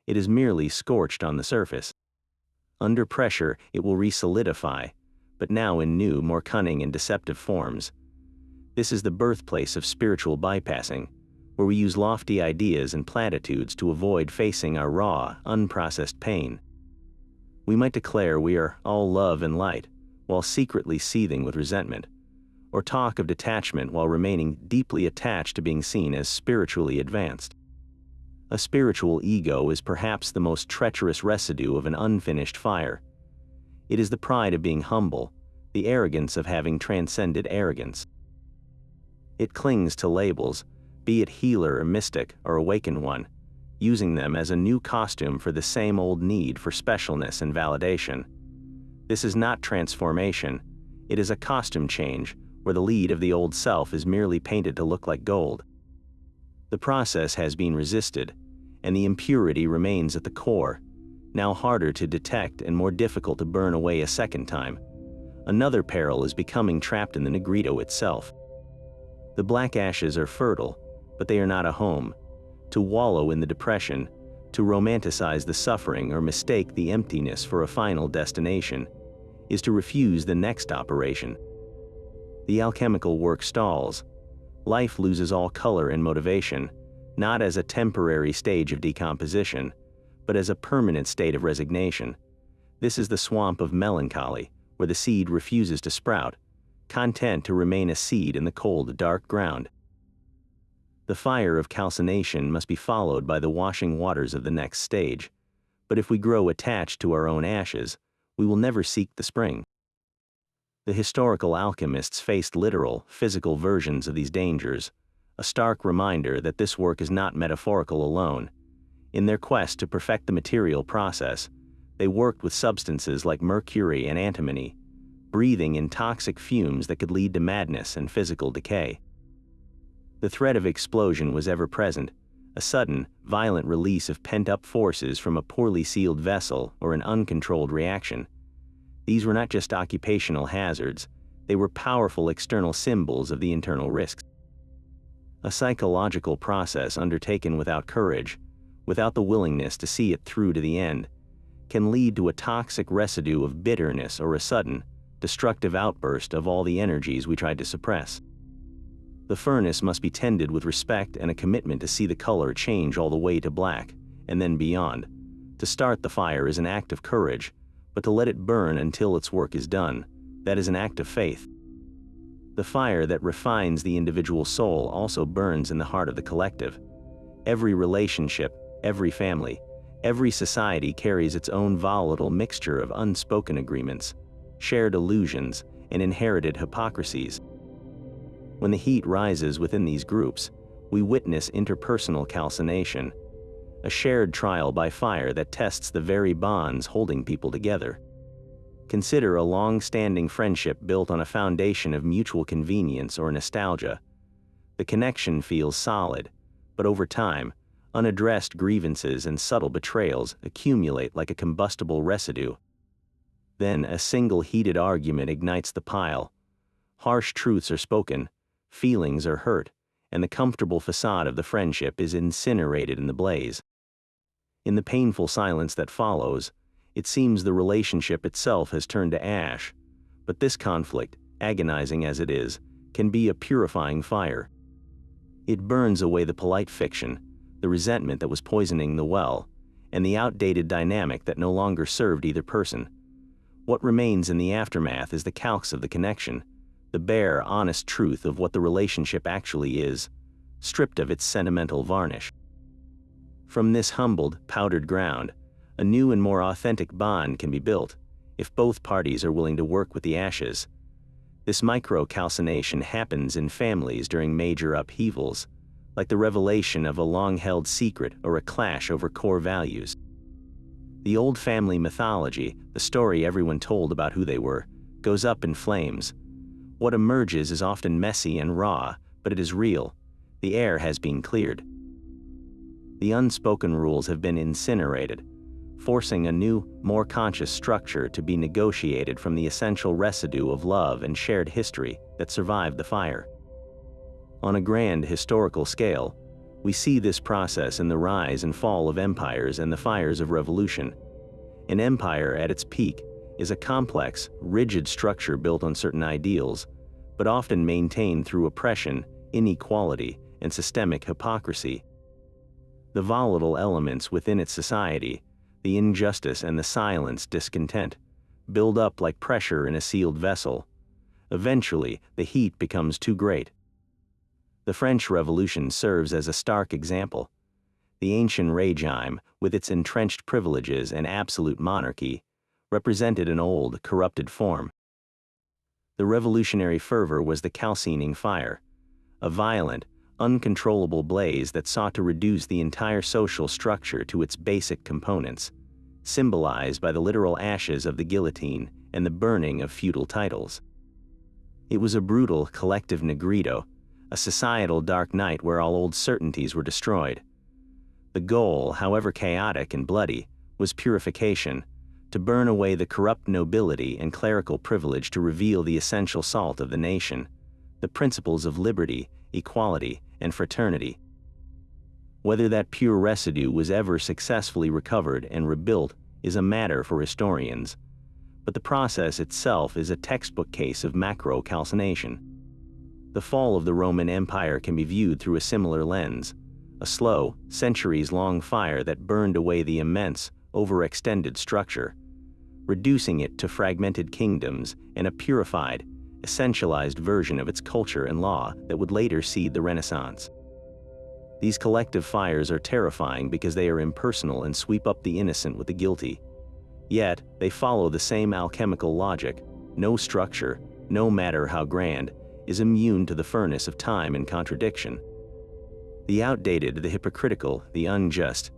It is merely scorched on the surface. Under pressure, it will re-solidify, but now in new, more cunning and deceptive forms. This is the birthplace of spiritual bypassing, where we use lofty ideas and platitudes to avoid facing our raw, unprocessed pain. We might declare we are all love and light, while secretly seething with resentment, or talk of detachment while remaining deeply attached to being seen as spiritually advanced. A spiritual ego is perhaps the most treacherous residue of an unfinished fire. It is the pride of being humble, the arrogance of having transcended arrogance. It clings to labels, be it healer or mystic or awakened one, using them as a new costume for the same old need for specialness and validation. This is not transformation, it is a costume change, where the lead of the old self is merely painted to look like gold. The process has been resisted, and the impurity remains at the core, now harder to detect and more difficult to burn away a second time. Another peril is becoming trapped in the negrito itself. The black ashes are fertile, but they are not a home. To wallow in the depression, to romanticize the suffering or mistake the emptiness for a final destination, is to refuse the next operation. The alchemical work stalls. Life loses all color and motivation, not as a temporary stage of decomposition, but as a permanent state of resignation. This is the swamp of melancholy, where the seed refuses to sprout, content to remain a seed in the cold, dark ground. The fire of calcination must be followed by the washing waters of the next stage, but if we grow attached to our own ashes, we will never seek the spring. The historical alchemists faced literal, physical versions of these dangers, a stark reminder that this work is not metaphorical alone. In their quest to perfect the material process, they worked with substances like mercury and antimony, breathing in toxic fumes that could lead to madness and physical decay. The threat of explosion was ever present, a sudden, violent release of pent-up forces from a poorly sealed vessel or an uncontrolled reaction. These were not just occupational hazards, they were powerful external symbols of the internal risks. A psychological process undertaken without courage, without the willingness to see it through to the end, can lead to a toxic residue of bitterness or a sudden, destructive outburst of all the energies we tried to suppress. The furnace must be tended with respect and a commitment to see the color change all the way to black, and then beyond. To start the fire is an act of courage, but to let it burn until its work is done, that is an act of faith. The fire that refines the individual soul also burns in the heart of the collective. Every relationship, every family, every society carries its own volatile mixture of unspoken agreements, shared illusions, and inherited hypocrisies. When the heat rises within these groups, we witness interpersonal calcination, a shared trial by fire that tests the very bonds holding people together. Consider a long-standing friendship built on a foundation of mutual convenience or nostalgia. The connection feels solid, but over time, unaddressed grievances and subtle betrayals accumulate like a combustible residue. Then a single heated argument ignites the pile. Harsh truths are spoken, feelings are hurt, and the comfortable facade of the friendship is incinerated in the blaze. In the painful silence that follows, it seems the relationship itself has turned to ash, but this conflict, agonizing as it is, can be a purifying fire. It burns away the polite fiction, the resentment that was poisoning the well, and the outdated dynamic that no longer served either person. What remains in the aftermath is the calx of the connection, the bare, honest truth of what the relationship actually is, stripped of its sentimental varnish. From this humbled, powdered ground, a new and more authentic bond can be built, if both parties are willing to work with the ashes. This micro-calcination happens in families during major upheavals, like the revelation of a long-held secret or a clash over core values. The old family mythology, the story everyone told about who they were, goes up in flames. What emerges is often messy and raw, but it is real. The air has been cleared. The unspoken rules have been incinerated, forcing a new, more conscious structure to be negotiated from the essential residue of love and shared history that survived the fire. On a grand historical scale, we see this process in the rise and fall of empires and the fires of revolution. An empire at its peak is a complex, rigid structure built on certain ideals, but often maintained through oppression, inequality, and systemic hypocrisy. The volatile elements within its society, the injustice and the silenced discontent, build up like pressure in a sealed vessel. Eventually, the heat becomes too great. The French Revolution serves as a stark example. The ancient regime, with its entrenched privileges and absolute monarchy, represented an old, corrupted form. The revolutionary fervor was the calcining fire, a violent, uncontrollable blaze that sought to reduce the entire social structure to its basic components, symbolized by the literal ashes of the guillotine and the burning of feudal titles. It was a brutal, collective negrito, a societal dark night where all old certainties were destroyed. The goal, however chaotic and bloody, was purification, to burn away the corrupt nobility and clerical privilege to reveal the essential salt of the nation, the principles of liberty, equality, and fraternity. Whether that pure residue was ever successfully recovered and rebuilt is a matter for historians, but the process itself is a textbook case of macro-calcination. The fall of the Roman Empire can be viewed through a similar lens, a slow, centuries-long fire that burned away the immense, overextended structure, reducing it to fragmented kingdoms and a purified, essentialized version of its culture and law that would later seed the Renaissance. These collective fires are terrifying because they are impersonal and sweep up the innocent with the guilty. Yet, they follow the same alchemical logic. No structure, no matter how grand, is immune to the furnace of time and contradiction. The outdated, the hypocritical, the unjust,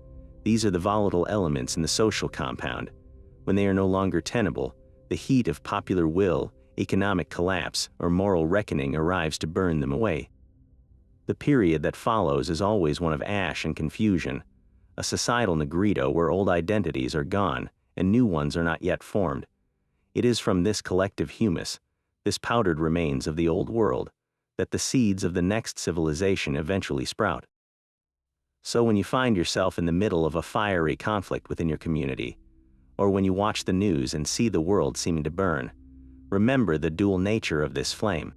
these are the volatile elements in the social compound. When they are no longer tenable, the heat of popular will, economic collapse, or moral reckoning arrives to burn them away. The period that follows is always one of ash and confusion, a societal negrito where old identities are gone and new ones are not yet formed. It is from this collective humus, this powdered remains of the old world, that the seeds of the next civilization eventually sprout. So when you find yourself in the middle of a fiery conflict within your community, or when you watch the news and see the world seeming to burn, remember the dual nature of this flame.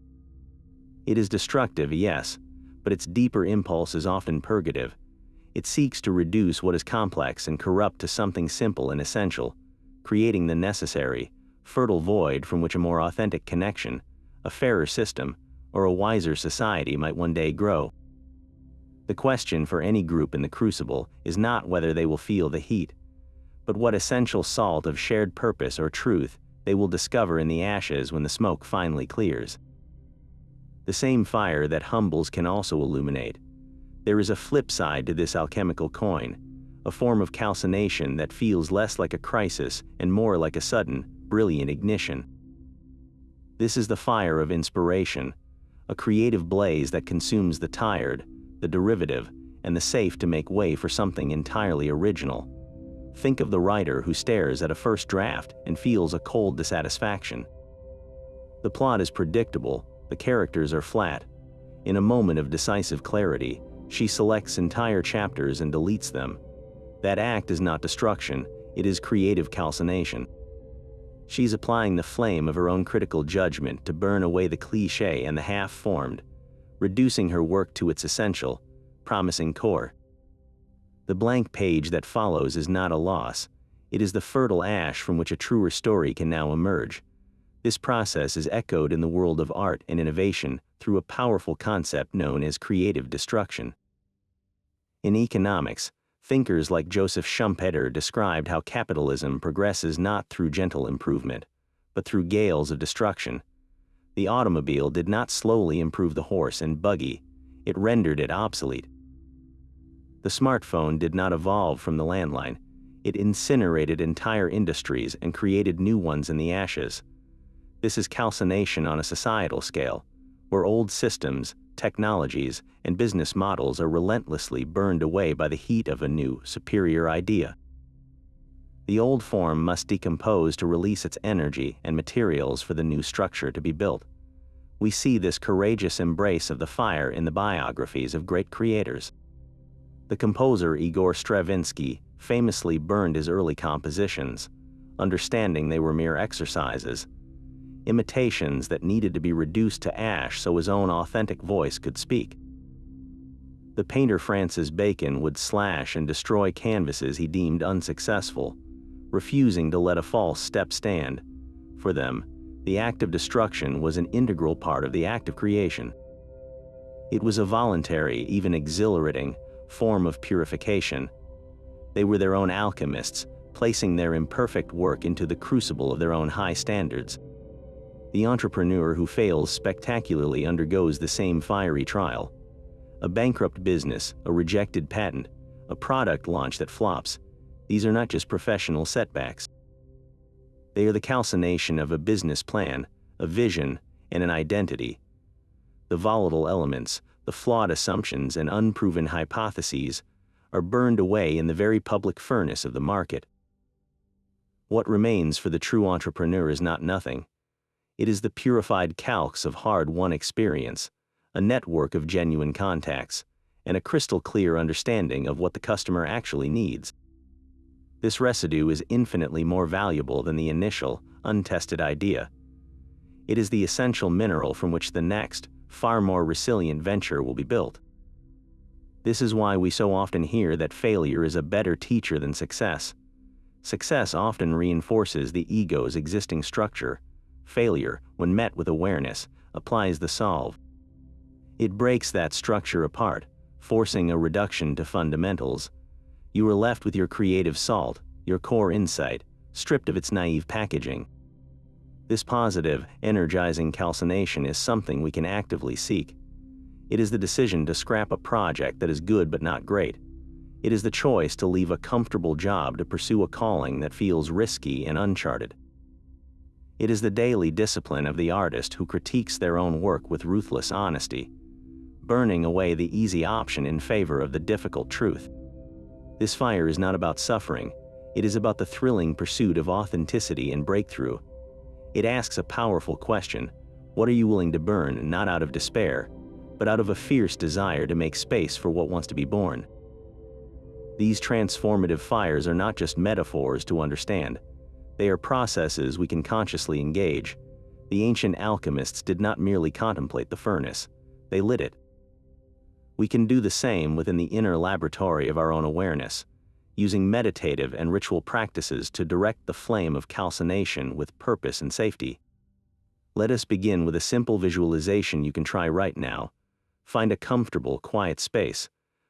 It is destructive, yes, but its deeper impulse is often purgative. It seeks to reduce what is complex and corrupt to something simple and essential, creating the necessary, fertile void from which a more authentic connection, a fairer system, or a wiser society might one day grow. The question for any group in the crucible is not whether they will feel the heat, but what essential salt of shared purpose or truth they will discover in the ashes when the smoke finally clears. The same fire that humbles can also illuminate. There is a flip side to this alchemical coin, a form of calcination that feels less like a crisis and more like a sudden, brilliant ignition. This is the fire of inspiration, a creative blaze that consumes the tired, the derivative, and the safe to make way for something entirely original. Think of the writer who stares at a first draft and feels a cold dissatisfaction. The plot is predictable, the characters are flat. In a moment of decisive clarity, she selects entire chapters and deletes them. That act is not destruction, it is creative calcination. She's applying the flame of her own critical judgment to burn away the cliché and the half-formed, reducing her work to its essential, promising core. The blank page that follows is not a loss, it is the fertile ash from which a truer story can now emerge. This process is echoed in the world of art and innovation through a powerful concept known as creative destruction. In economics, thinkers like Joseph Schumpeter described how capitalism progresses not through gentle improvement, but through gales of destruction. The automobile did not slowly improve the horse and buggy, it rendered it obsolete. The smartphone did not evolve from the landline, it incinerated entire industries and created new ones in the ashes. This is calcination on a societal scale, where old systems, technologies, and business models are relentlessly burned away by the heat of a new, superior idea. The old form must decompose to release its energy and materials for the new structure to be built. We see this courageous embrace of the fire in the biographies of great creators. The composer Igor Stravinsky famously burned his early compositions, understanding they were mere exercises, imitations that needed to be reduced to ash so his own authentic voice could speak. The painter Francis Bacon would slash and destroy canvases he deemed unsuccessful, refusing to let a false step stand. For them, the act of destruction was an integral part of the act of creation. It was a voluntary, even exhilarating, form of purification. They were their own alchemists, placing their imperfect work into the crucible of their own high standards. The entrepreneur who fails spectacularly undergoes the same fiery trial. A bankrupt business, a rejected patent, a product launch that flops. These are not just professional setbacks. They are the calcination of a business plan, a vision, and an identity. The volatile elements, the flawed assumptions and unproven hypotheses, are burned away in the very public furnace of the market. What remains for the true entrepreneur is not nothing. It is the purified calx of hard-won experience, a network of genuine contacts, and a crystal-clear understanding of what the customer actually needs. This residue is infinitely more valuable than the initial, untested idea. It is the essential mineral from which the next, far more resilient venture will be built. This is why we so often hear that failure is a better teacher than success. Success often reinforces the ego's existing structure. Failure, when met with awareness, applies the solve. It breaks that structure apart, forcing a reduction to fundamentals. You are left with your creative salt, your core insight, stripped of its naive packaging. This positive, energizing calcination is something we can actively seek. It is the decision to scrap a project that is good but not great. It is the choice to leave a comfortable job to pursue a calling that feels risky and uncharted. It is the daily discipline of the artist who critiques their own work with ruthless honesty, burning away the easy option in favor of the difficult truth. This fire is not about suffering, it is about the thrilling pursuit of authenticity and breakthrough. It asks a powerful question: what are you willing to burn, not out of despair, but out of a fierce desire to make space for what wants to be born? These transformative fires are not just metaphors to understand. They are processes we can consciously engage. The ancient alchemists did not merely contemplate the furnace, they lit it. We can do the same within the inner laboratory of our own awareness, using meditative and ritual practices to direct the flame of calcination with purpose and safety. Let us begin with a simple visualization you can try right now. Find a comfortable, quiet space.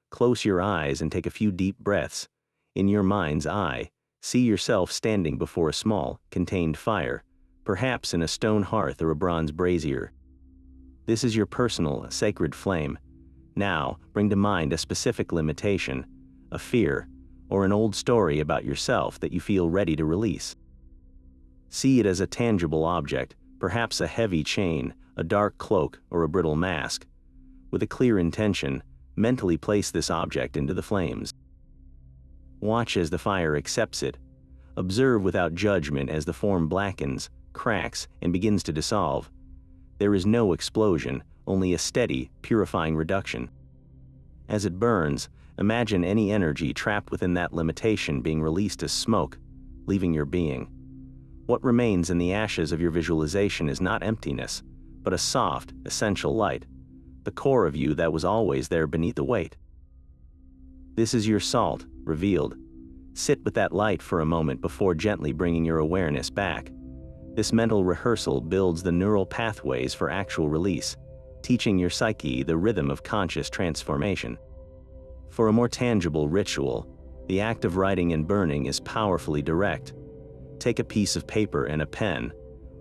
Close your eyes and take a few deep breaths. In your mind's eye, see yourself standing before a small, contained fire, perhaps in a stone hearth or a bronze brazier. This is your personal, sacred flame. Now, bring to mind a specific limitation, a fear, or an old story about yourself that you feel ready to release. See it as a tangible object, perhaps a heavy chain, a dark cloak, or a brittle mask. With a clear intention, mentally place this object into the flames. Watch as the fire accepts it. Observe without judgment as the form blackens, cracks, and begins to dissolve. There is no explosion, only a steady, purifying reduction. As it burns, imagine any energy trapped within that limitation being released as smoke, leaving your being. What remains in the ashes of your visualization is not emptiness, but a soft, essential light, the core of you that was always there beneath the weight. This is your salt, revealed. Sit with that light for a moment before gently bringing your awareness back. This mental rehearsal builds the neural pathways for actual release, teaching your psyche the rhythm of conscious transformation. For a more tangible ritual, the act of writing and burning is powerfully direct. Take a piece of paper and a pen.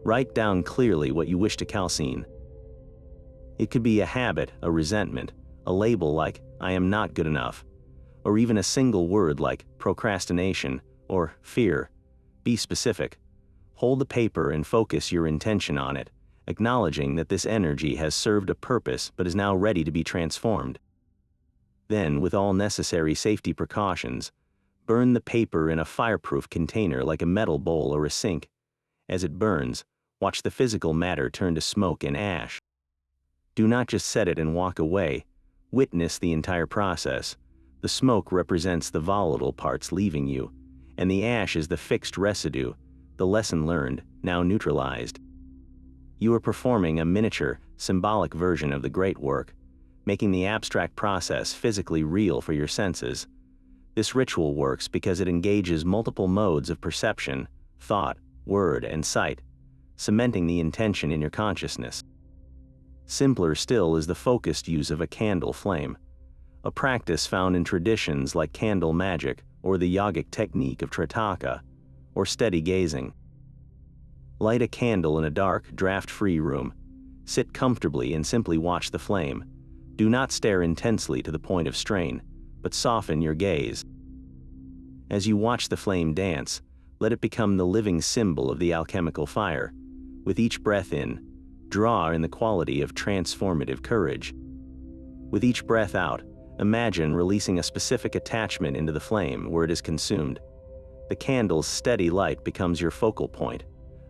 Write down clearly what you wish to calcine. It could be a habit, a resentment, a label like, "I am not good enough," or even a single word like procrastination or fear. Be specific. Hold the paper and focus your intention on it, acknowledging that this energy has served a purpose but is now ready to be transformed. Then, with all necessary safety precautions, burn the paper in a fireproof container like a metal bowl or a sink. As it burns, watch the physical matter turn to smoke and ash. Do not just set it and walk away. Witness the entire process. The smoke represents the volatile parts leaving you, and the ash is the fixed residue, the lesson learned, now neutralized. You are performing a miniature, symbolic version of the great work, making the abstract process physically real for your senses. This ritual works because it engages multiple modes of perception, thought, word, and sight, cementing the intention in your consciousness. Simpler still is the focused use of a candle flame, a practice found in traditions like candle magic or the yogic technique of Tritaka, or steady gazing. Light a candle in a dark, draft-free room. Sit comfortably and simply watch the flame. Do not stare intensely to the point of strain, but soften your gaze. As you watch the flame dance, let it become the living symbol of the alchemical fire. With each breath in, draw in the quality of transformative courage. With each breath out, Imagine releasing a specific attachment into the flame where it is consumed. The candle's steady light becomes your focal point,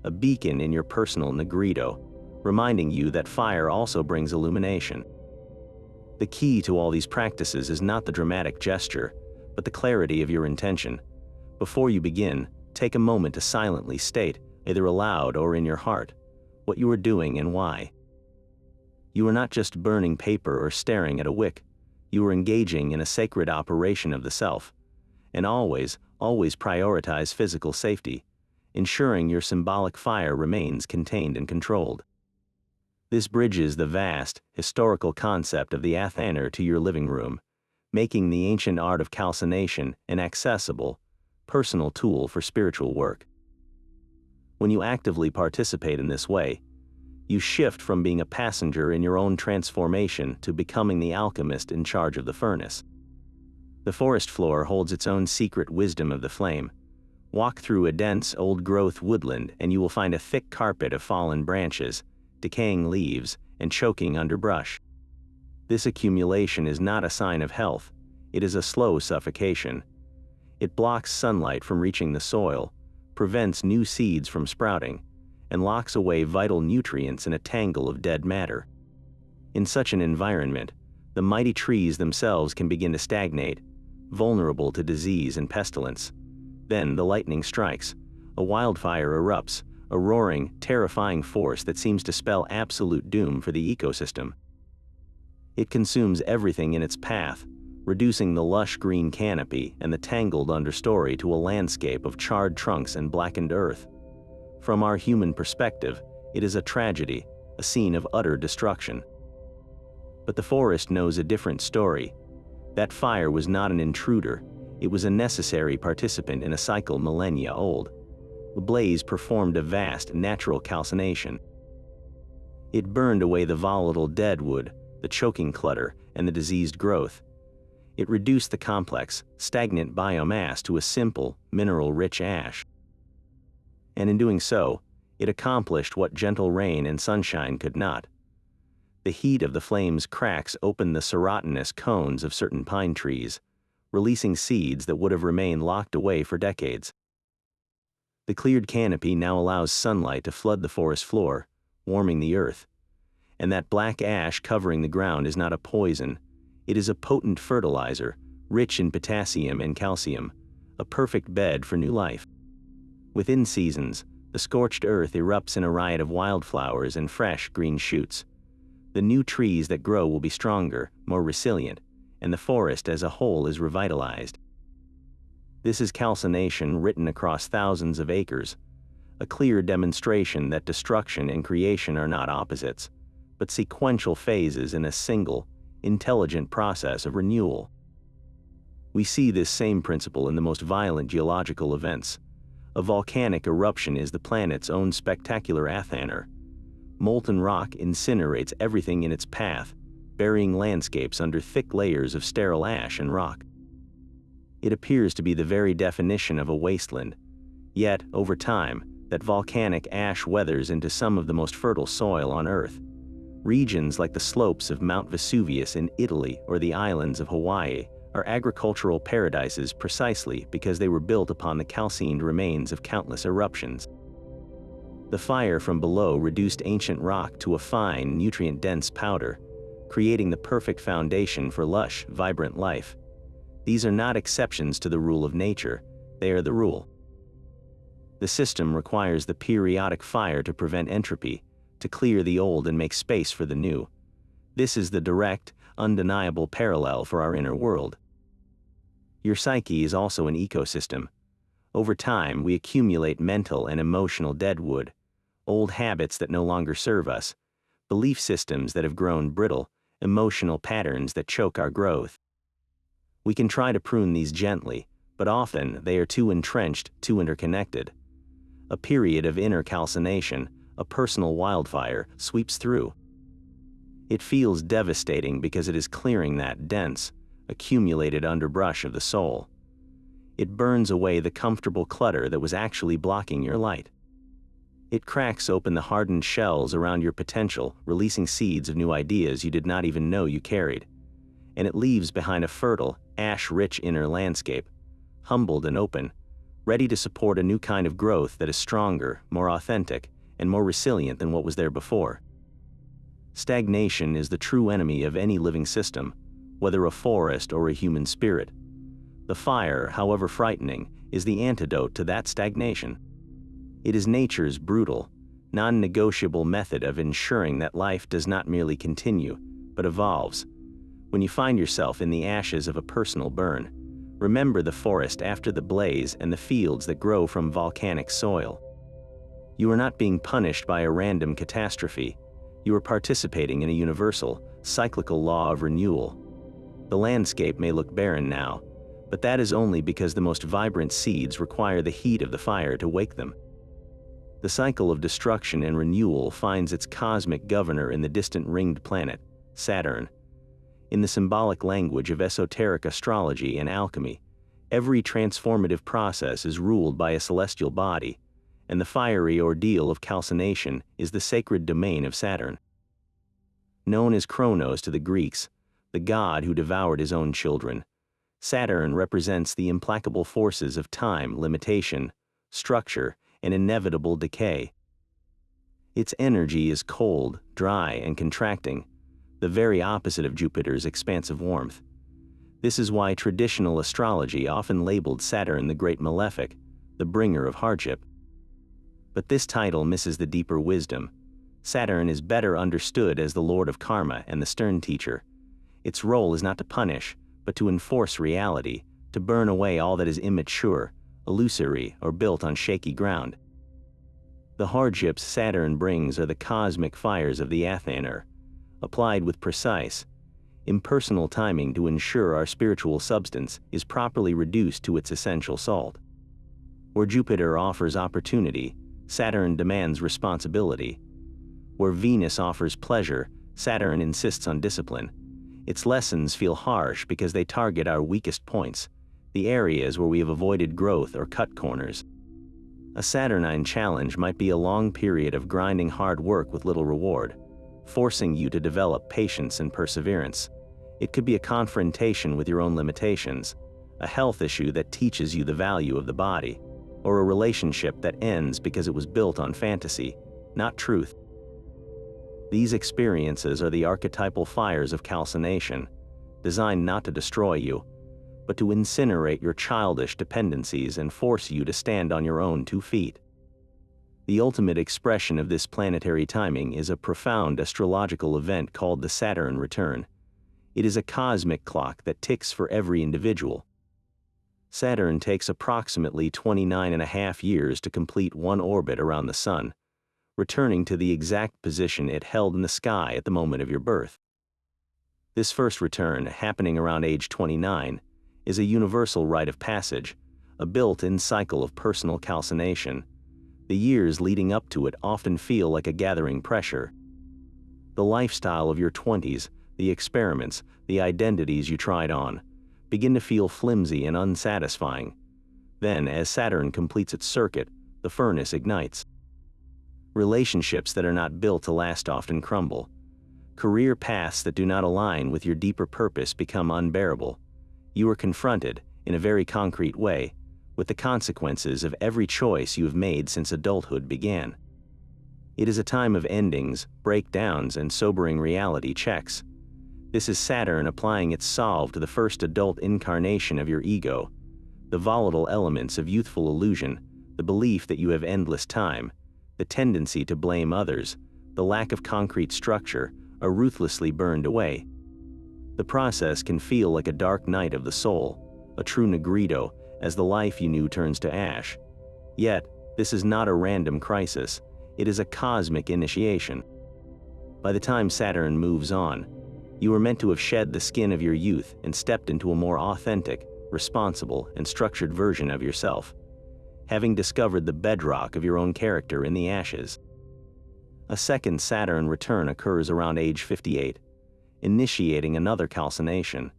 a beacon in your personal negrito, reminding you that fire also brings illumination. The key to all these practices is not the dramatic gesture, but the clarity of your intention. Before you begin, take a moment to silently state, either aloud or in your heart, what you are doing and why. You are not just burning paper or staring at a wick. You are engaging in a sacred operation of the self. And always prioritize physical safety, ensuring your symbolic fire remains contained and controlled. This bridges the vast, historical concept of the Athaner to your living room, making the ancient art of calcination an accessible, personal tool for spiritual work. When you actively participate in this way, you shift from being a passenger in your own transformation to becoming the alchemist in charge of the furnace. The forest floor holds its own secret wisdom of the flame. Walk through a dense, old-growth woodland and you will find a thick carpet of fallen branches, decaying leaves, and choking underbrush. This accumulation is not a sign of health, it is a slow suffocation. It blocks sunlight from reaching the soil, prevents new seeds from sprouting, and locks away vital nutrients in a tangle of dead matter. In such an environment, the mighty trees themselves can begin to stagnate, vulnerable to disease and pestilence. Then the lightning strikes, a wildfire erupts, a roaring, terrifying force that seems to spell absolute doom for the ecosystem. It consumes everything in its path, reducing the lush green canopy and the tangled understory to a landscape of charred trunks and blackened earth. From our human perspective, it is a tragedy, a scene of utter destruction. But the forest knows a different story. That fire was not an intruder, it was a necessary participant in a cycle millennia old. The blaze performed a vast natural calcination. It burned away the volatile dead wood, the choking clutter, and the diseased growth. It reduced the complex, stagnant biomass to a simple, mineral-rich ash. And in doing so, it accomplished what gentle rain and sunshine could not. The heat of the flames cracks open the serotinous cones of certain pine trees, releasing seeds that would have remained locked away for decades. The cleared canopy now allows sunlight to flood the forest floor, warming the earth. And that black ash covering the ground is not a poison, it is a potent fertilizer, rich in potassium and calcium, a perfect bed for new life. Within seasons, the scorched earth erupts in a riot of wildflowers and fresh green shoots. The new trees that grow will be stronger, more resilient, and the forest as a whole is revitalized. This is calcination written across thousands of acres, a clear demonstration that destruction and creation are not opposites, but sequential phases in a single, intelligent process of renewal. We see this same principle in the most violent geological events. A volcanic eruption is the planet's own spectacular Athaner. Molten rock incinerates everything in its path, burying landscapes under thick layers of sterile ash and rock. It appears to be the very definition of a wasteland. Yet, over time, that volcanic ash weathers into some of the most fertile soil on Earth. Regions like the slopes of Mount Vesuvius in Italy or the islands of Hawaii are agricultural paradises precisely because they were built upon the calcined remains of countless eruptions. The fire from below reduced ancient rock to a fine, nutrient-dense powder, creating the perfect foundation for lush, vibrant life. These are not exceptions to the rule of nature, they are the rule. The system requires the periodic fire to prevent entropy, to clear the old and make space for the new. This is the direct, undeniable parallel for our inner world. Your psyche is also an ecosystem. Over time, we accumulate mental and emotional deadwood, old habits that no longer serve us, belief systems that have grown brittle, emotional patterns that choke our growth. We can try to prune these gently, but often they are too entrenched, too interconnected. A period of inner calcination, a personal wildfire, sweeps through. It feels devastating because it is clearing that dense, accumulated underbrush of the soul. It burns away the comfortable clutter that was actually blocking your light. It cracks open the hardened shells around your potential, releasing seeds of new ideas you did not even know you carried. and it leaves behind a fertile, ash-rich inner landscape, humbled and open, ready to support a new kind of growth that is stronger, more authentic, and more resilient than what was there before. Stagnation is the true enemy of any living system, whether a forest or a human spirit. The fire, however frightening, is the antidote to that stagnation. It is nature's brutal, non-negotiable method of ensuring that life does not merely continue, but evolves. When you find yourself in the ashes of a personal burn, remember the forest after the blaze and the fields that grow from volcanic soil. You are not being punished by a random catastrophe. You are participating in a universal, cyclical law of renewal. The landscape may look barren now, but that is only because the most vibrant seeds require the heat of the fire to wake them. The cycle of destruction and renewal finds its cosmic governor in the distant ringed planet, Saturn. In the symbolic language of esoteric astrology and alchemy, every transformative process is ruled by a celestial body, and the fiery ordeal of calcination is the sacred domain of Saturn. Known as Kronos to the Greeks, the god who devoured his own children, Saturn represents the implacable forces of time, limitation, structure, and inevitable decay. Its energy is cold, dry, and contracting, the very opposite of Jupiter's expansive warmth. This is why traditional astrology often labeled Saturn the Great Malefic, the bringer of hardship. But this title misses the deeper wisdom. Saturn is better understood as the Lord of Karma and the stern teacher. Its role is not to punish, but to enforce reality, to burn away all that is immature, illusory, or built on shaky ground. The hardships Saturn brings are the cosmic fires of the Athaner, applied with precise, impersonal timing to ensure our spiritual substance is properly reduced to its essential salt. Where Jupiter offers opportunity, Saturn demands responsibility. Where Venus offers pleasure, Saturn insists on discipline. Its lessons feel harsh because they target our weakest points, the areas where we have avoided growth or cut corners. A Saturnine challenge might be a long period of grinding hard work with little reward, forcing you to develop patience and perseverance. It could be a confrontation with your own limitations, a health issue that teaches you the value of the body, or a relationship that ends because it was built on fantasy, not truth. These experiences are the archetypal fires of calcination, designed not to destroy you, but to incinerate your childish dependencies and force you to stand on your own 2 feet. The ultimate expression of this planetary timing is a profound astrological event called the Saturn return. It is a cosmic clock that ticks for every individual. Saturn takes approximately 29.5 years to complete one orbit around the Sun, returning to the exact position it held in the sky at the moment of your birth. This first return, happening around age 29, is a universal rite of passage, a built-in cycle of personal calcination. The years leading up to it often feel like a gathering pressure. The lifestyle of your 20s, the experiments, the identities you tried on, begin to feel flimsy and unsatisfying. Then, as Saturn completes its circuit, the furnace ignites. Relationships that are not built to last often crumble. Career paths that do not align with your deeper purpose become unbearable. You are confronted, in a very concrete way, with the consequences of every choice you have made since adulthood began. It is a time of endings, breakdowns, and sobering reality checks. This is Saturn applying its solve to the first adult incarnation of your ego, the volatile elements of youthful illusion, the belief that you have endless time, the tendency to blame others, the lack of concrete structure, are ruthlessly burned away. The process can feel like a dark night of the soul, a true negrito, as the life you knew turns to ash. Yet, this is not a random crisis, it is a cosmic initiation. By the time Saturn moves on, you are meant to have shed the skin of your youth and stepped into a more authentic, responsible, and structured version of yourself, having discovered the bedrock of your own character in the ashes. A second Saturn return occurs around age 58, initiating another calcination,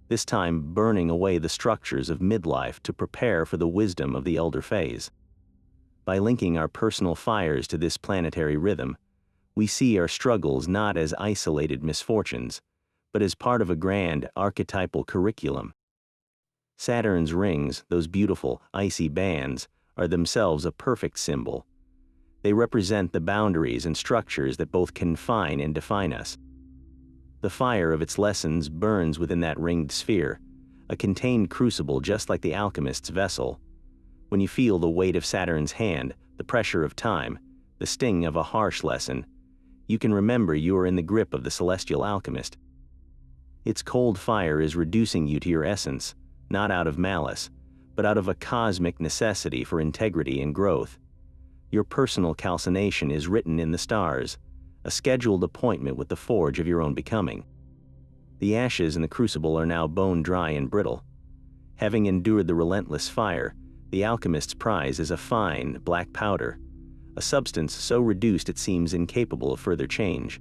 this time burning away the structures of midlife to prepare for the wisdom of the elder phase. By linking our personal fires to this planetary rhythm, we see our struggles not as isolated misfortunes, but as part of a grand, archetypal curriculum. Saturn's rings, those beautiful, icy bands, are themselves a perfect symbol. They represent the boundaries and structures that both confine and define us. The fire of its lessons burns within that ringed sphere, a contained crucible just like the alchemist's vessel. When you feel the weight of Saturn's hand, the pressure of time, the sting of a harsh lesson, you can remember you are in the grip of the celestial alchemist. Its cold fire is reducing you to your essence, not out of malice, but out of a cosmic necessity for integrity and growth. Your personal calcination is written in the stars, a scheduled appointment with the forge of your own becoming. The ashes in the crucible are now bone dry and brittle. Having endured the relentless fire, the alchemist's prize is a fine, black powder, a substance so reduced it seems incapable of further change.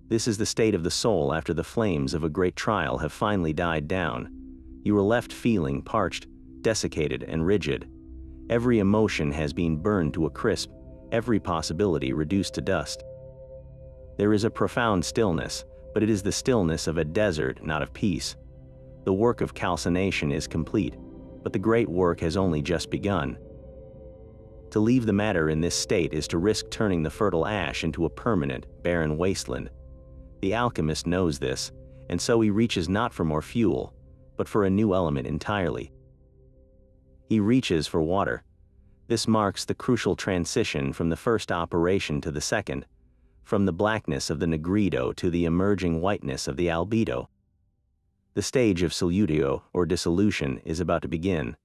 This is the state of the soul after the flames of a great trial have finally died down. You are left feeling parched, desiccated, and rigid. Every emotion has been burned to a crisp, every possibility reduced to dust. There is a profound stillness, but it is the stillness of a desert, not of peace. The work of calcination is complete, but the great work has only just begun. To leave the matter in this state is to risk turning the fertile ash into a permanent, barren wasteland. The alchemist knows this, and so he reaches not for more fuel, but for a new element entirely. He reaches for water. This marks the crucial transition from the first operation to the second, from the blackness of the negrido to the emerging whiteness of the albedo. The stage of solutio, or dissolution, is about to begin.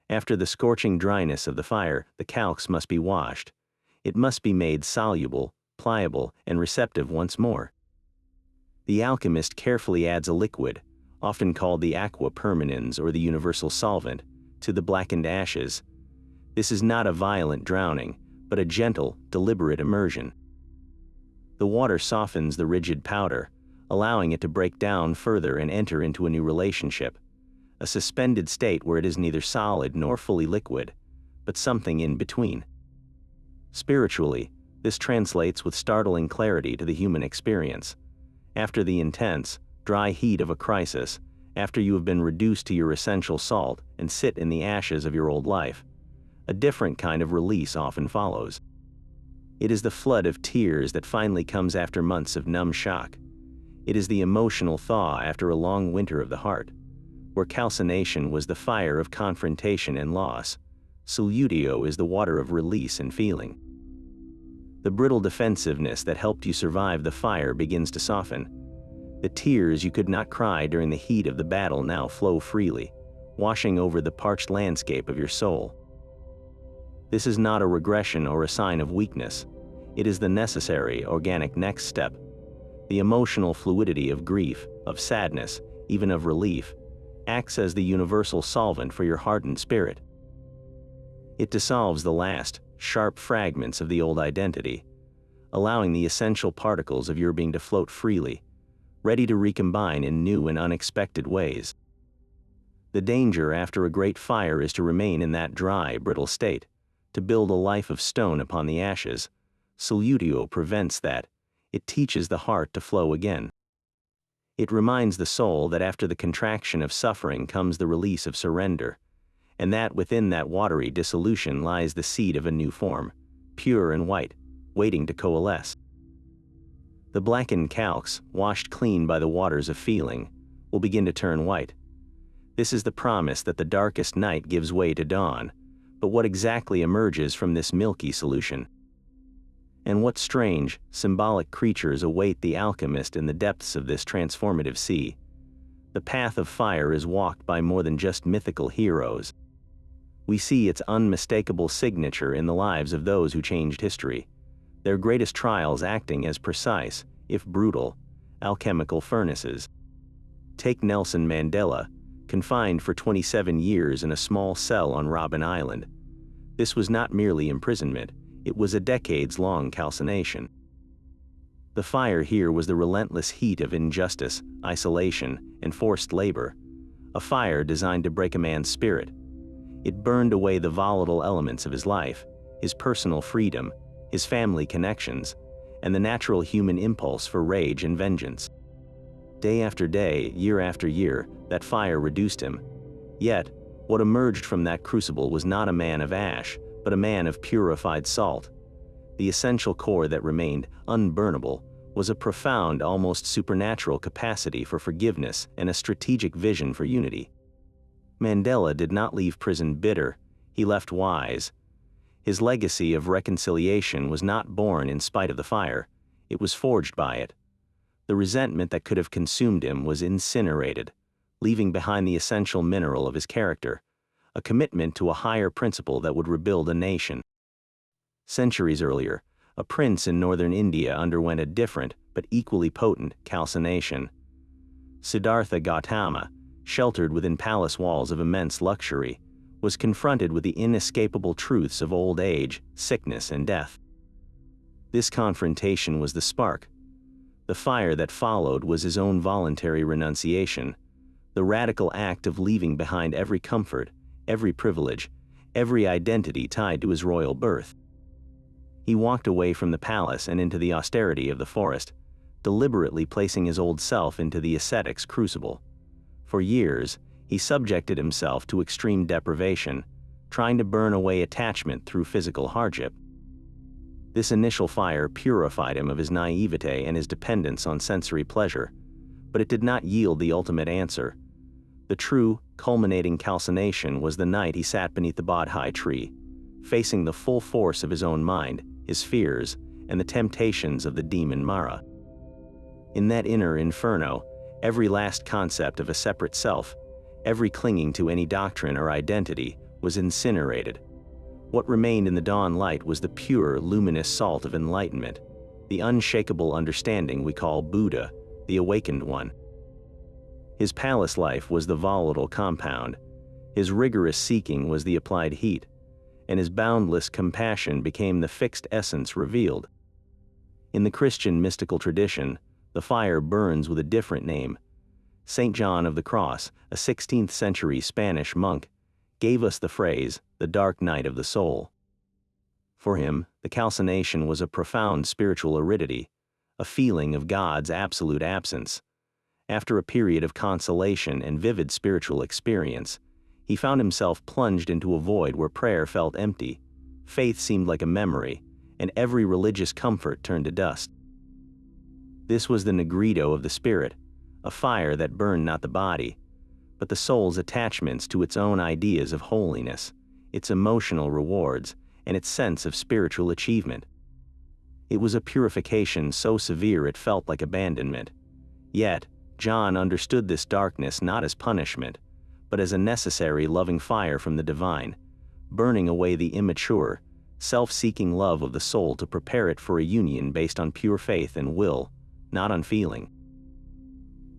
After the scorching dryness of the fire, the calx must be washed. It must be made soluble, pliable, and receptive once more. The alchemist carefully adds a liquid, often called the aqua permanens or the universal solvent, to the blackened ashes. This is not a violent drowning, but a gentle, deliberate immersion. The water softens the rigid powder, allowing it to break down further and enter into a new relationship, a suspended state where it is neither solid nor fully liquid, but something in between. Spiritually, this translates with startling clarity to the human experience. After the intense, dry heat of a crisis, after you have been reduced to your essential salt and sit in the ashes of your old life, a different kind of release often follows. It is the flood of tears that finally comes after months of numb shock. It is the emotional thaw after a long winter of the heart. Where calcination was the fire of confrontation and loss, solutio is the water of release and feeling. The brittle defensiveness that helped you survive the fire begins to soften. The tears you could not cry during the heat of the battle now flow freely, washing over the parched landscape of your soul. This is not a regression or a sign of weakness. It is the necessary, organic next step. The emotional fluidity of grief, of sadness, even of relief, acts as the universal solvent for your heart and spirit. It dissolves the last, sharp fragments of the old identity, allowing the essential particles of your being to float freely, ready to recombine in new and unexpected ways. The danger after a great fire is to remain in that dry, brittle state, to build a life of stone upon the ashes. Solutio prevents that. It teaches the heart to flow again. It reminds the soul that after the contraction of suffering comes the release of surrender, and that within that watery dissolution lies the seed of a new form, pure and white, waiting to coalesce. The blackened calx, washed clean by the waters of feeling, will begin to turn white. This is the promise that the darkest night gives way to dawn, but what exactly emerges from this milky solution? And what strange, symbolic creatures await the alchemist in the depths of this transformative sea? The path of fire is walked by more than just mythical heroes. We see its unmistakable signature in the lives of those who changed history, their greatest trials acting as precise, if brutal, alchemical furnaces. Take Nelson Mandela, confined for 27 years in a small cell on Robben Island. This was not merely imprisonment. It was a decades-long calcination. The fire here was the relentless heat of injustice, isolation, and forced labor, a fire designed to break a man's spirit. It burned away the volatile elements of his life, his personal freedom, his family connections, and the natural human impulse for rage and vengeance. Day after day, year after year, that fire reduced him. Yet, what emerged from that crucible was not a man of ash, but a man of purified salt. The essential core that remained unburnable was a profound, almost supernatural capacity for forgiveness and a strategic vision for unity. Mandela did not leave prison bitter, he left wise. His legacy of reconciliation was not born in spite of the fire, it was forged by it. The resentment that could have consumed him was incinerated, leaving behind the essential mineral of his character, a commitment to a higher principle that would rebuild a nation. Centuries earlier, a prince in northern India underwent a different, but equally potent, calcination. Siddhartha Gautama, sheltered within palace walls of immense luxury, was confronted with the inescapable truths of old age, sickness, and death. This confrontation was the spark. The fire that followed was his own voluntary renunciation, the radical act of leaving behind every comfort, every privilege, every identity tied to his royal birth. He walked away from the palace and into the austerity of the forest, deliberately placing his old self into the ascetic's crucible. For years, he subjected himself to extreme deprivation, trying to burn away attachment through physical hardship. This initial fire purified him of his naivete and his dependence on sensory pleasure, but it did not yield the ultimate answer. The true, culminating calcination was the night he sat beneath the Bodhi tree, facing the full force of his own mind, his fears, and the temptations of the demon Mara. In that inner inferno, every last concept of a separate self, every clinging to any doctrine or identity, was incinerated. What remained in the dawn light was the pure, luminous salt of enlightenment, the unshakable understanding we call Buddha, the awakened one. His palace life was the volatile compound, his rigorous seeking was the applied heat, and his boundless compassion became the fixed essence revealed. In the Christian mystical tradition, the fire burns with a different name. Saint John of the Cross, a 16th century Spanish monk, gave us the phrase, the dark night of the soul. For him, the calcination was a profound spiritual aridity, a feeling of God's absolute absence. After a period of consolation and vivid spiritual experience, he found himself plunged into a void where prayer felt empty, faith seemed like a memory, and every religious comfort turned to dust. This was the negrito of the spirit, a fire that burned not the body, but the soul's attachments to its own ideas of holiness, its emotional rewards, and its sense of spiritual achievement. It was a purification so severe it felt like abandonment. Yet, John understood this darkness not as punishment, but as a necessary loving fire from the divine, burning away the immature, self-seeking love of the soul to prepare it for a union based on pure faith and will, not on feeling.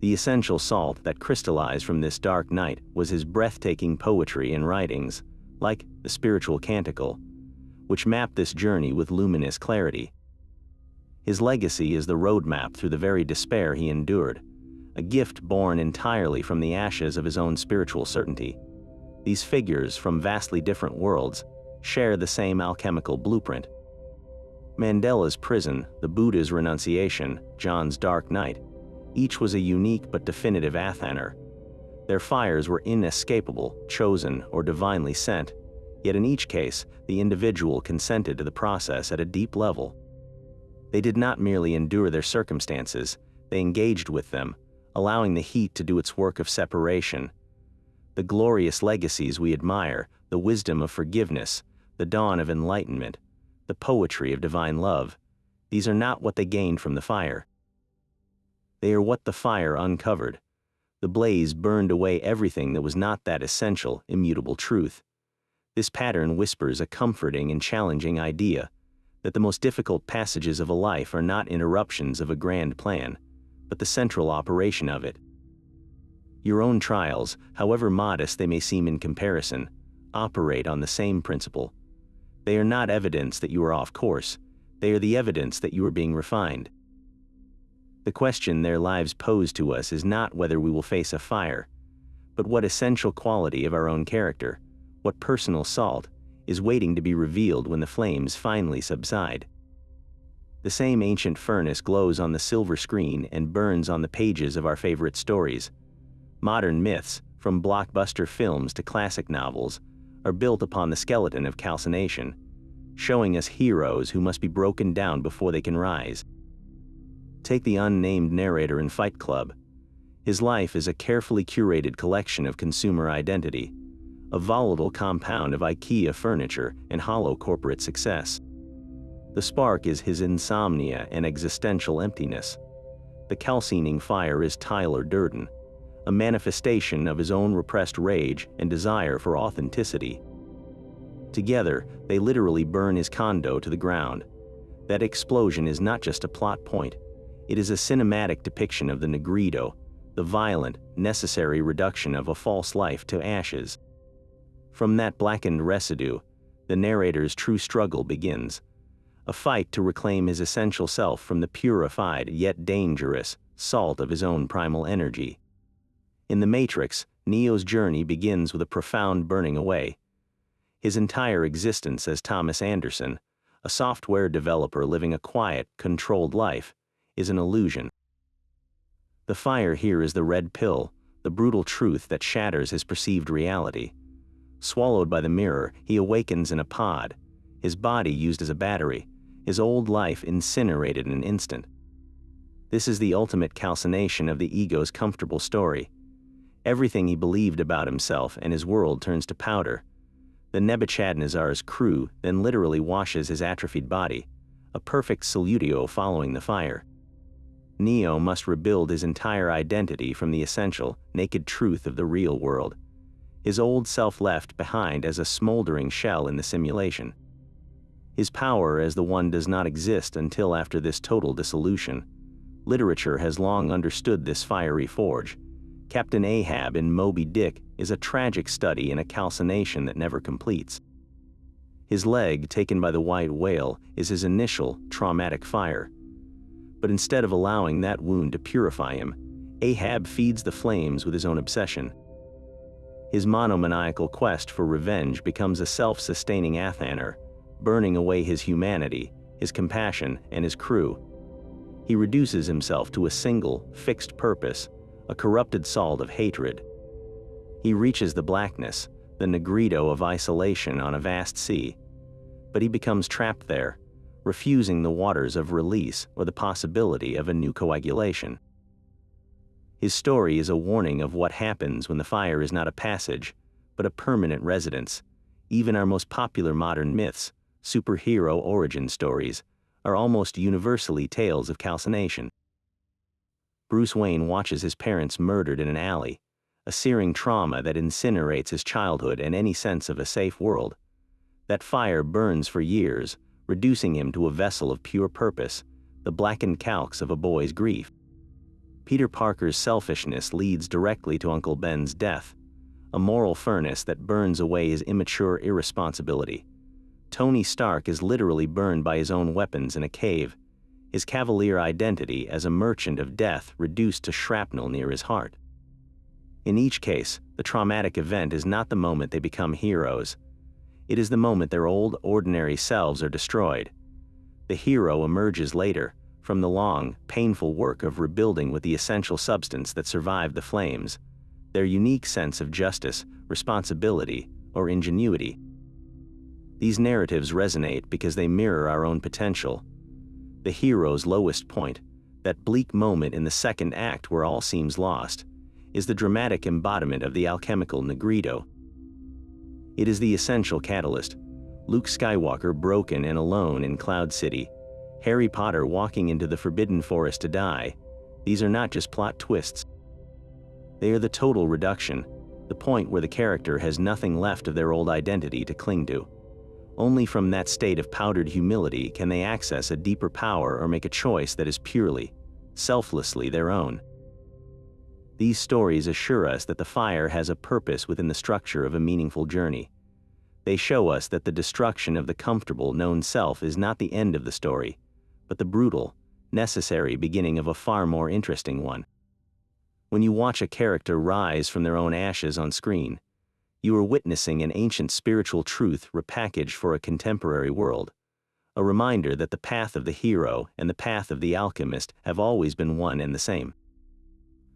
The essential salt that crystallized from this dark night was his breathtaking poetry and writings, like the Spiritual Canticle, which mapped this journey with luminous clarity. His legacy is the roadmap through the very despair he endured, a gift born entirely from the ashes of his own spiritual certainty. These figures from vastly different worlds share the same alchemical blueprint. Mandela's prison, the Buddha's renunciation, John's dark night, each was a unique but definitive athaner. Their fires were inescapable, chosen, or divinely sent, yet in each case, the individual consented to the process at a deep level. They did not merely endure their circumstances, they engaged with them, allowing the heat to do its work of separation. The glorious legacies we admire, the wisdom of forgiveness, the dawn of enlightenment, the poetry of divine love, these are not what they gained from the fire. They are what the fire uncovered. The blaze burned away everything that was not that essential, immutable truth. This pattern whispers a comforting and challenging idea, that the most difficult passages of a life are not interruptions of a grand plan, but the central operation of it. Your own trials, however modest they may seem in comparison, operate on the same principle. They are not evidence that you are off course, they are the evidence that you are being refined. The question their lives pose to us is not whether we will face a fire, but what essential quality of our own character, what personal salt, is waiting to be revealed when the flames finally subside. The same ancient furnace glows on the silver screen and burns on the pages of our favorite stories. Modern myths, from blockbuster films to classic novels, are built upon the skeleton of calcination, showing us heroes who must be broken down before they can rise. Take the unnamed narrator in Fight Club. His life is a carefully curated collection of consumer identity, a volatile compound of IKEA furniture and hollow corporate success. The spark is his insomnia and existential emptiness. The calcining fire is Tyler Durden, a manifestation of his own repressed rage and desire for authenticity. Together, they literally burn his condo to the ground. That explosion is not just a plot point. It is a cinematic depiction of the Negrido, the violent, necessary reduction of a false life to ashes. From that blackened residue, the narrator's true struggle begins. A fight to reclaim his essential self from the purified yet dangerous salt of his own primal energy. In The Matrix, Neo's journey begins with a profound burning away. His entire existence as Thomas Anderson, a software developer living a quiet, controlled life, is an illusion. The fire here is the red pill, the brutal truth that shatters his perceived reality. Swallowed by the mirror, he awakens in a pod, his body used as a battery, his old life incinerated in an instant. This is the ultimate calcination of the ego's comfortable story. Everything he believed about himself and his world turns to powder. The Nebuchadnezzar's crew then literally washes his atrophied body, a perfect salutio following the fire. Neo must rebuild his entire identity from the essential, naked truth of the real world. His old self left behind as a smoldering shell in the simulation. His power as the one does not exist until after this total dissolution. Literature has long understood this fiery forge. Captain Ahab in Moby Dick is a tragic study in a calcination that never completes. His leg, taken by the white whale, is his initial, traumatic fire. But instead of allowing that wound to purify him, Ahab feeds the flames with his own obsession. His monomaniacal quest for revenge becomes a self-sustaining Athaner, burning away his humanity, his compassion, and his crew. He reduces himself to a single, fixed purpose, a corrupted salt of hatred. He reaches the blackness, the Negrido of isolation on a vast sea. But he becomes trapped there, refusing the waters of release or the possibility of a new coagulation. His story is a warning of what happens when the fire is not a passage, but a permanent residence. Even our most popular modern myths, superhero origin stories, are almost universally tales of calcination. Bruce Wayne watches his parents murdered in an alley, a searing trauma that incinerates his childhood and any sense of a safe world. That fire burns for years, reducing him to a vessel of pure purpose, the blackened calx of a boy's grief. Peter Parker's selfishness leads directly to Uncle Ben's death, a moral furnace that burns away his immature irresponsibility. Tony Stark is literally burned by his own weapons in a cave, his cavalier identity as a merchant of death reduced to shrapnel near his heart. In each case, the traumatic event is not the moment they become heroes. It is the moment their old, ordinary selves are destroyed. The hero emerges later, from the long, painful work of rebuilding with the essential substance that survived the flames, their unique sense of justice, responsibility, or ingenuity. These narratives resonate because they mirror our own potential. The hero's lowest point, that bleak moment in the second act where all seems lost, is the dramatic embodiment of the alchemical Negrido. It is the essential catalyst. Luke Skywalker broken and alone in Cloud City, Harry Potter walking into the Forbidden Forest to die. These are not just plot twists. They are the total reduction, the point where the character has nothing left of their old identity to cling to. Only from that state of powdered humility can they access a deeper power or make a choice that is purely, selflessly their own. These stories assure us that the fire has a purpose within the structure of a meaningful journey. They show us that the destruction of the comfortable known self is not the end of the story, but the brutal, necessary beginning of a far more interesting one. When you watch a character rise from their own ashes on screen, you are witnessing an ancient spiritual truth repackaged for a contemporary world, a reminder that the path of the hero and the path of the alchemist have always been one and the same.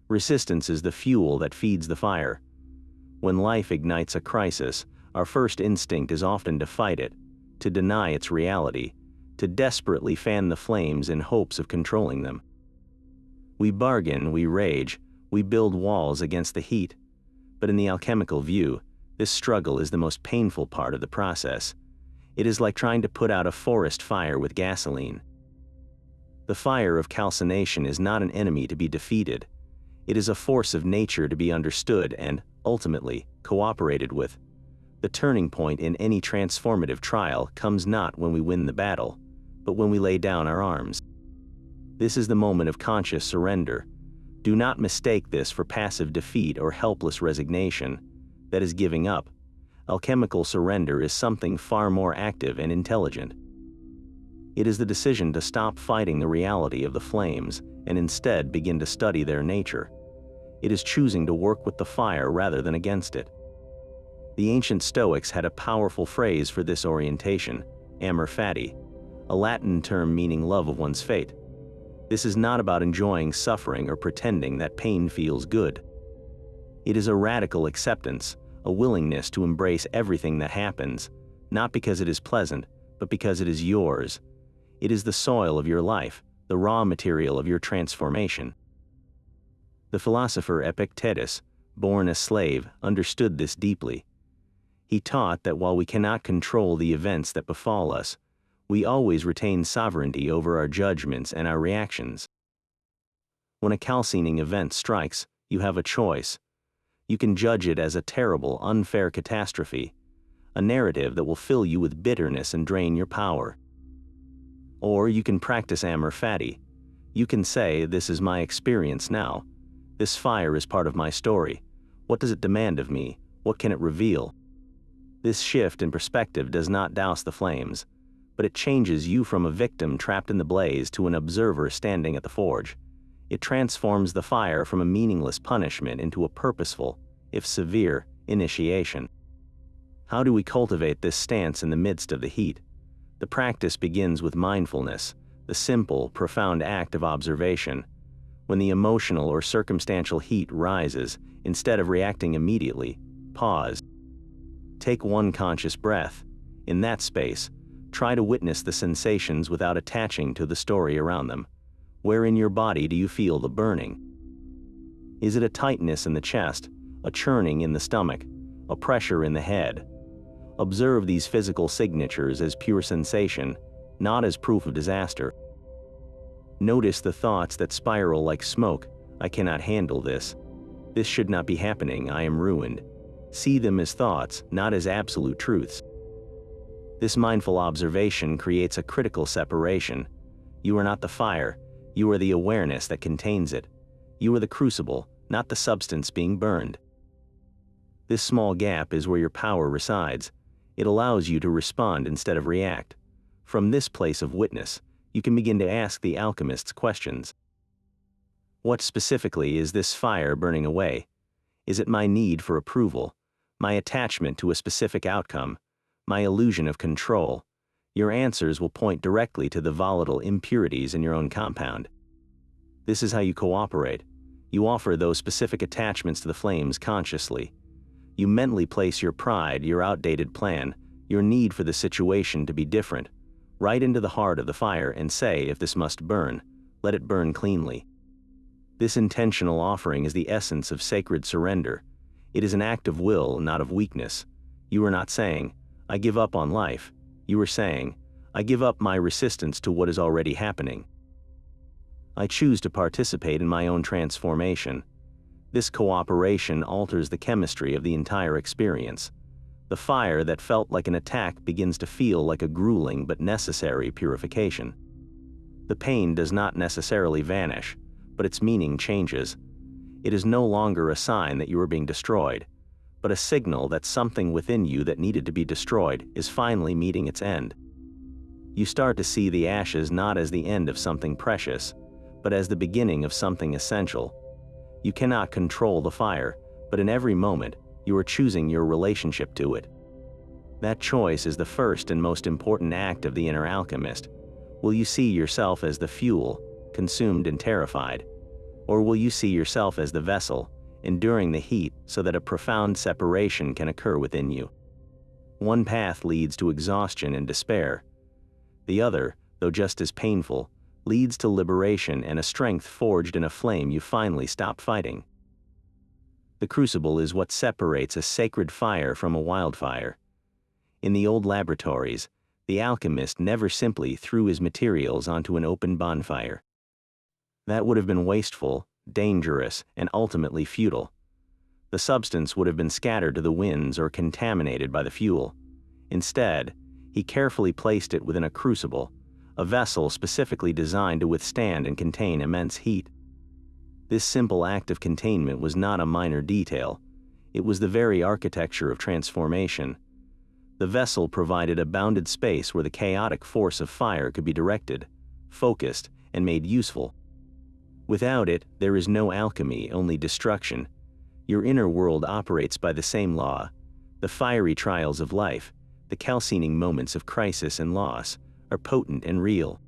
Resistance is the fuel that feeds the fire. When life ignites a crisis, our first instinct is often to fight it, to deny its reality, to desperately fan the flames in hopes of controlling them. We bargain, we rage, we build walls against the heat, but in the alchemical view, this struggle is the most painful part of the process. It is like trying to put out a forest fire with gasoline. The fire of calcination is not an enemy to be defeated. It is a force of nature to be understood and, ultimately, cooperated with. The turning point in any transformative trial comes not when we win the battle, but when we lay down our arms. This is the moment of conscious surrender. Do not mistake this for passive defeat or helpless resignation. That is giving up. Alchemical surrender is something far more active and intelligent. It is the decision to stop fighting the reality of the flames and instead begin to study their nature. It is choosing to work with the fire rather than against it. The ancient Stoics had a powerful phrase for this orientation, amor fati, a Latin term meaning love of one's fate. This is not about enjoying suffering or pretending that pain feels good. It is a radical acceptance, a willingness to embrace everything that happens, not because it is pleasant, but because it is yours. It is the soil of your life, the raw material of your transformation. The philosopher Epictetus, born a slave, understood this deeply. He taught that while we cannot control the events that befall us, we always retain sovereignty over our judgments and our reactions. When a calcining event strikes, you have a choice. You can judge it as a terrible, unfair catastrophe, a narrative that will fill you with bitterness and drain your power. Or you can practice amor fati. You can say, this is my experience now. This fire is part of my story. What does it demand of me? What can it reveal? This shift in perspective does not douse the flames, but it changes you from a victim trapped in the blaze to an observer standing at the forge. It transforms the fire from a meaningless punishment into a purposeful, if severe, initiation. How do we cultivate this stance in the midst of the heat? The practice begins with mindfulness, the simple, profound act of observation. When the emotional or circumstantial heat rises, instead of reacting immediately, pause. Take one conscious breath. In that space, try to witness the sensations without attaching to the story around them. Where in your body do you feel the burning? Is it a tightness in the chest, a churning in the stomach, a pressure in the head? Observe these physical signatures as pure sensation, not as proof of disaster. Notice the thoughts that spiral like smoke. I cannot handle this. This should not be happening. I am ruined. See them as thoughts, not as absolute truths. This mindful observation creates a critical separation. You are not the fire. You are the awareness that contains it. You are the crucible, not the substance being burned. This small gap is where your power resides. It allows you to respond instead of react. From this place of witness, you can begin to ask the alchemist's questions. What specifically is this fire burning away? Is it my need for approval, my attachment to a specific outcome, my illusion of control? Your answers will point directly to the volatile impurities in your own compound. This is how you cooperate. You offer those specific attachments to the flames consciously. You mentally place your pride, your outdated plan, your need for the situation to be different, right into the heart of the fire and say, if this must burn, let it burn cleanly. This intentional offering is the essence of sacred surrender. It is an act of will, not of weakness. You are not saying, I give up on life. You are saying, I give up my resistance to what is already happening. I choose to participate in my own transformation. This cooperation alters the chemistry of the entire experience. The fire that felt like an attack begins to feel like a grueling but necessary purification. The pain does not necessarily vanish, but its meaning changes. It is no longer a sign that you are being destroyed, but a signal that something within you that needed to be destroyed is finally meeting its end. You start to see the ashes not as the end of something precious, but as the beginning of something essential. You cannot control the fire, but in every moment, you are choosing your relationship to it. That choice is the first and most important act of the inner alchemist. Will you see yourself as the fuel, consumed and terrified? Or will you see yourself as the vessel, enduring the heat so that a profound separation can occur within you? One path leads to exhaustion and despair. The other, though just as painful, leads to liberation and a strength forged in a flame you finally stop fighting. The crucible is what separates a sacred fire from a wildfire. In the old laboratories, the alchemist never simply threw his materials onto an open bonfire. That would have been wasteful, dangerous, and ultimately futile. The substance would have been scattered to the winds or contaminated by the fuel. Instead, he carefully placed it within a crucible, a vessel specifically designed to withstand and contain immense heat. This simple act of containment was not a minor detail. It was the very architecture of transformation. The vessel provided a bounded space where the chaotic force of fire could be directed, focused, and made useful. Without it, there is no alchemy, only destruction. Your inner world operates by the same law. The fiery trials of life, the calcining moments of crisis and loss, are potent and real.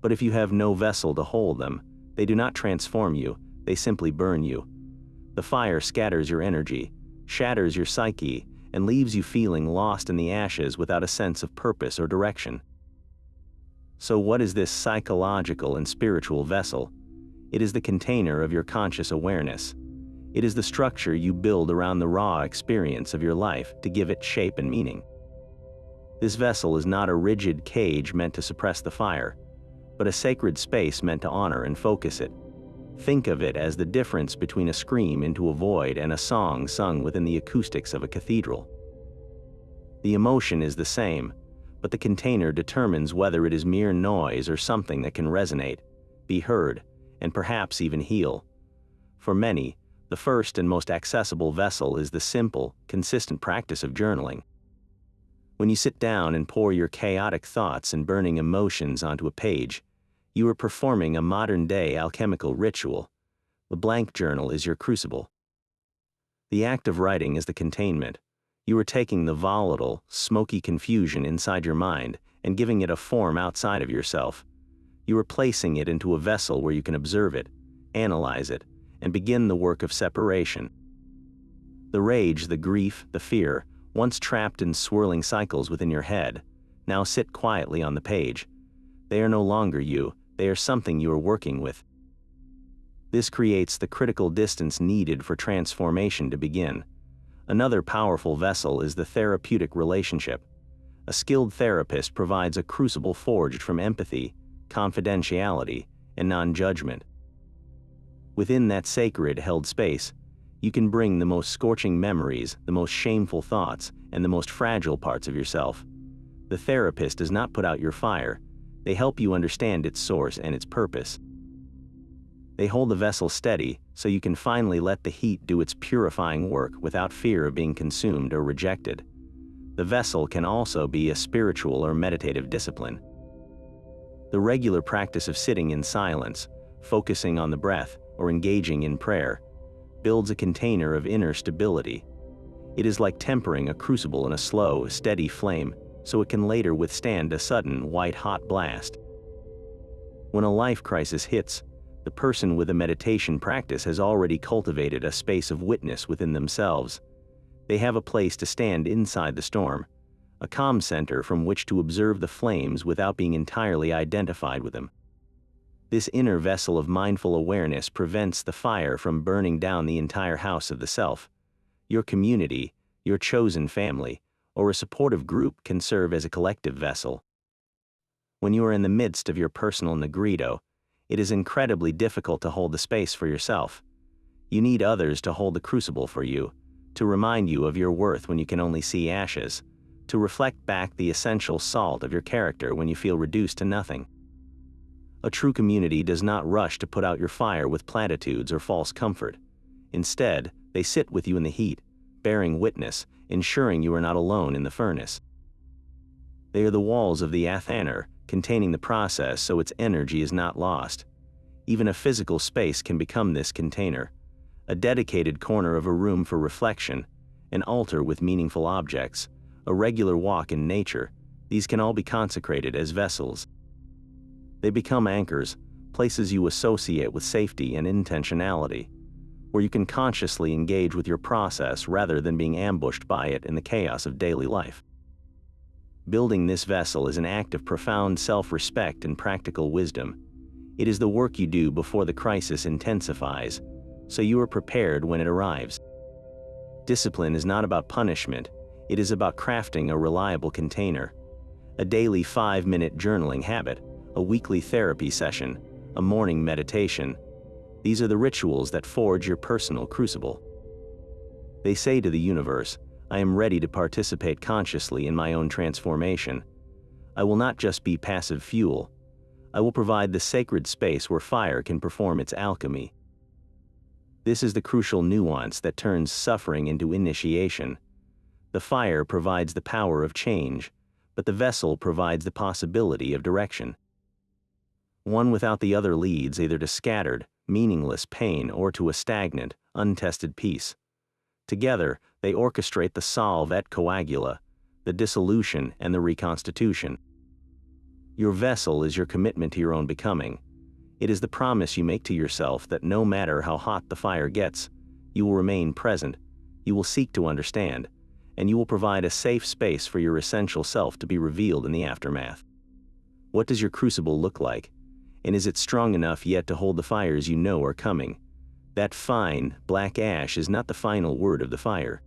But if you have no vessel to hold them, they do not transform you, they simply burn you. The fire scatters your energy, shatters your psyche, and leaves you feeling lost in the ashes without a sense of purpose or direction. So what is this psychological and spiritual vessel? It is the container of your conscious awareness. It is the structure you build around the raw experience of your life to give it shape and meaning. This vessel is not a rigid cage meant to suppress the fire, but a sacred space meant to honor and focus it. Think of it as the difference between a scream into a void and a song sung within the acoustics of a cathedral. The emotion is the same, but the container determines whether it is mere noise or something that can resonate, be heard, and perhaps even heal. For many, the first and most accessible vessel is the simple, consistent practice of journaling. When you sit down and pour your chaotic thoughts and burning emotions onto a page, you are performing a modern-day alchemical ritual. The blank journal is your crucible. The act of writing is the containment. You are taking the volatile, smoky confusion inside your mind and giving it a form outside of yourself. You are placing it into a vessel where you can observe it, analyze it, and begin the work of separation. The rage, the grief, the fear, once trapped in swirling cycles within your head, now sit quietly on the page. They are no longer you, they are something you are working with. This creates the critical distance needed for transformation to begin. Another powerful vessel is the therapeutic relationship. A skilled therapist provides a crucible forged from empathy, confidentiality, and non-judgment. Within that sacred held space, you can bring the most scorching memories, the most shameful thoughts, and the most fragile parts of yourself. The therapist does not put out your fire. They help you understand its source and its purpose. They hold the vessel steady so you can finally let the heat do its purifying work without fear of being consumed or rejected. The vessel can also be a spiritual or meditative discipline. The regular practice of sitting in silence, focusing on the breath, or engaging in prayer, builds a container of inner stability. It is like tempering a crucible in a slow, steady flame, so it can later withstand a sudden, white-hot blast. When a life crisis hits, the person with a meditation practice has already cultivated a space of witness within themselves. They have a place to stand inside the storm, a calm center from which to observe the flames without being entirely identified with them. This inner vessel of mindful awareness prevents the fire from burning down the entire house of the self. Your community, your chosen family, or a supportive group can serve as a collective vessel. When you are in the midst of your personal negrito, it is incredibly difficult to hold the space for yourself. You need others to hold the crucible for you, to remind you of your worth when you can only see ashes, to reflect back the essential salt of your character when you feel reduced to nothing. A true community does not rush to put out your fire with platitudes or false comfort. Instead, they sit with you in the heat, bearing witness, ensuring you are not alone in the furnace. They are the walls of the athaner, containing the process so its energy is not lost. Even a physical space can become this container, a dedicated corner of a room for reflection, an altar with meaningful objects, a regular walk in nature, these can all be consecrated as vessels. They become anchors, places you associate with safety and intentionality, where you can consciously engage with your process rather than being ambushed by it in the chaos of daily life. Building this vessel is an act of profound self-respect and practical wisdom. It is the work you do before the crisis intensifies, so you are prepared when it arrives. Discipline is not about punishment, it is about crafting a reliable container. A daily 5-minute journaling habit, a weekly therapy session, a morning meditation. These are the rituals that forge your personal crucible. They say to the universe, I am ready to participate consciously in my own transformation. I will not just be passive fuel. I will provide the sacred space where fire can perform its alchemy. This is the crucial nuance that turns suffering into initiation. The fire provides the power of change, but the vessel provides the possibility of direction. One without the other leads either to scattered, meaningless pain or to a stagnant, untested peace. Together, they orchestrate the solve et coagula, the dissolution and the reconstitution. Your vessel is your commitment to your own becoming. It is the promise you make to yourself that no matter how hot the fire gets, you will remain present, you will seek to understand, and you will provide a safe space for your essential self to be revealed in the aftermath. What does your crucible look like? And is it strong enough yet to hold the fires you know are coming? That fine, black ash is not the final word of the fire.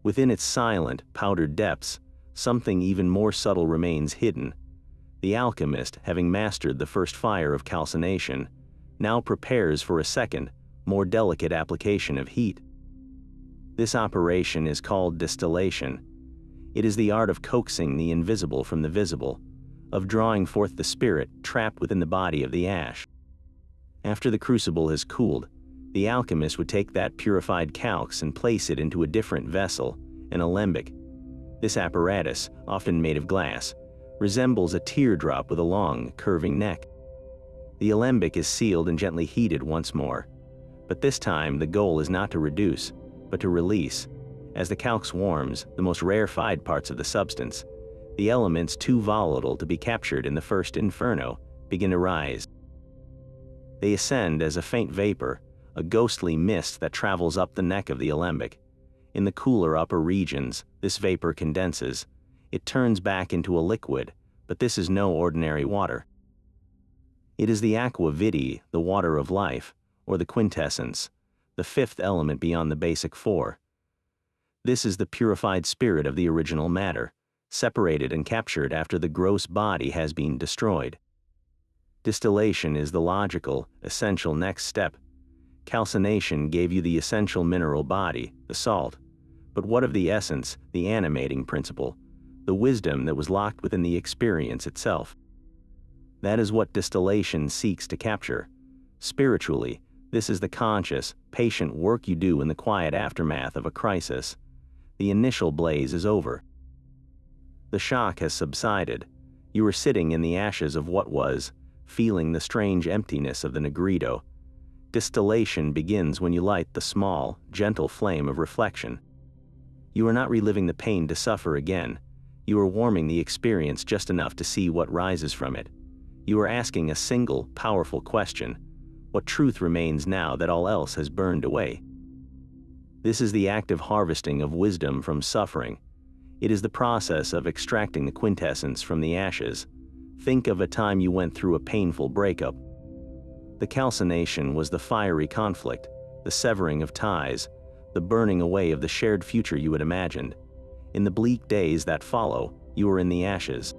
Within its silent, powdered depths, something even more subtle remains hidden. The alchemist, having mastered the first fire of calcination, now prepares for a second, more delicate application of heat. This operation is called distillation. It is the art of coaxing the invisible from the visible, of drawing forth the spirit trapped within the body of the ash. After the crucible has cooled, the alchemist would take that purified calx and place it into a different vessel, an alembic. This apparatus, often made of glass, resembles a teardrop with a long, curving neck. The alembic is sealed and gently heated once more, but this time the goal is not to reduce, but to release. As the calx warms, the most rarefied parts of the substance, the elements too volatile to be captured in the first inferno, begin to rise. They ascend as a faint vapor, a ghostly mist that travels up the neck of the alembic. In the cooler upper regions, this vapor condenses. It turns back into a liquid, but this is no ordinary water. It is the aqua vitae, the water of life, or the quintessence, the fifth element beyond the basic four. This is the purified spirit of the original matter, separated and captured after the gross body has been destroyed. Distillation is the logical, essential next step. Calcination gave you the essential mineral body, the salt. But what of the essence, the animating principle, the wisdom that was locked within the experience itself? That is what distillation seeks to capture. Spiritually, this is the conscious, patient work you do in the quiet aftermath of a crisis. The initial blaze is over. The shock has subsided. You are sitting in the ashes of what was, feeling the strange emptiness of the negrito. Distillation begins when you light the small, gentle flame of reflection. You are not reliving the pain to suffer again. You are warming the experience just enough to see what rises from it. You are asking a single, powerful question. What truth remains now that all else has burned away? This is the active harvesting of wisdom from suffering. It is the process of extracting the quintessence from the ashes. Think of a time you went through a painful breakup. The calcination was the fiery conflict, the severing of ties, the burning away of the shared future you had imagined. In the bleak days that follow, you are in the ashes.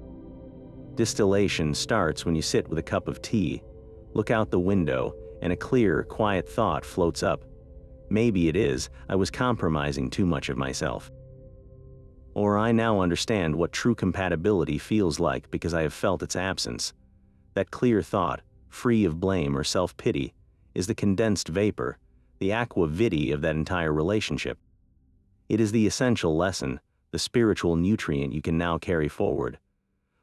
Distillation starts when you sit with a cup of tea, look out the window, and a clear, quiet thought floats up. Maybe it is, I was compromising too much of myself. Or I now understand what true compatibility feels like because I have felt its absence. That clear thought, free of blame or self-pity, is the condensed vapor, the aqua vitae of that entire relationship. It is the essential lesson, the spiritual nutrient you can now carry forward.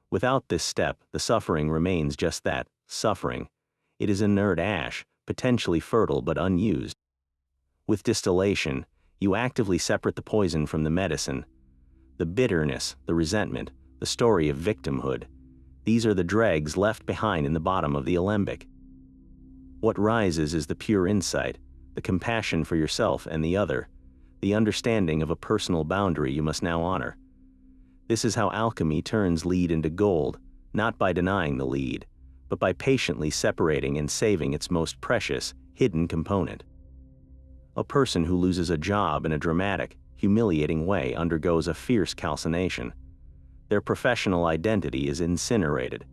Without this step, the suffering remains just that, suffering. It is inert ash, potentially fertile but unused. With distillation, you actively separate the poison from the medicine. The bitterness, the resentment, the story of victimhood. These are the dregs left behind in the bottom of the alembic. What rises is the pure insight, the compassion for yourself and the other, the understanding of a personal boundary you must now honor. This is how alchemy turns lead into gold, not by denying the lead, but by patiently separating and saving its most precious, hidden component. A person who loses a job in a dramatic, humiliating way undergoes a fierce calcination. Their professional identity is incinerated.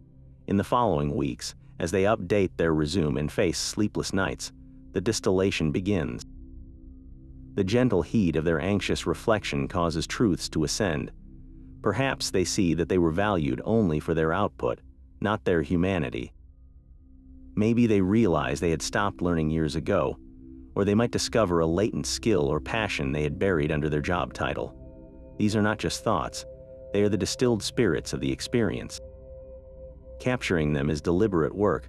In the following weeks, as they update their resume and face sleepless nights, the distillation begins. The gentle heat of their anxious reflection causes truths to ascend. Perhaps they see that they were valued only for their output, not their humanity. Maybe they realize they had stopped learning years ago, or they might discover a latent skill or passion they had buried under their job title. These are not just thoughts, they are the distilled spirits of the experience. Capturing them is deliberate work.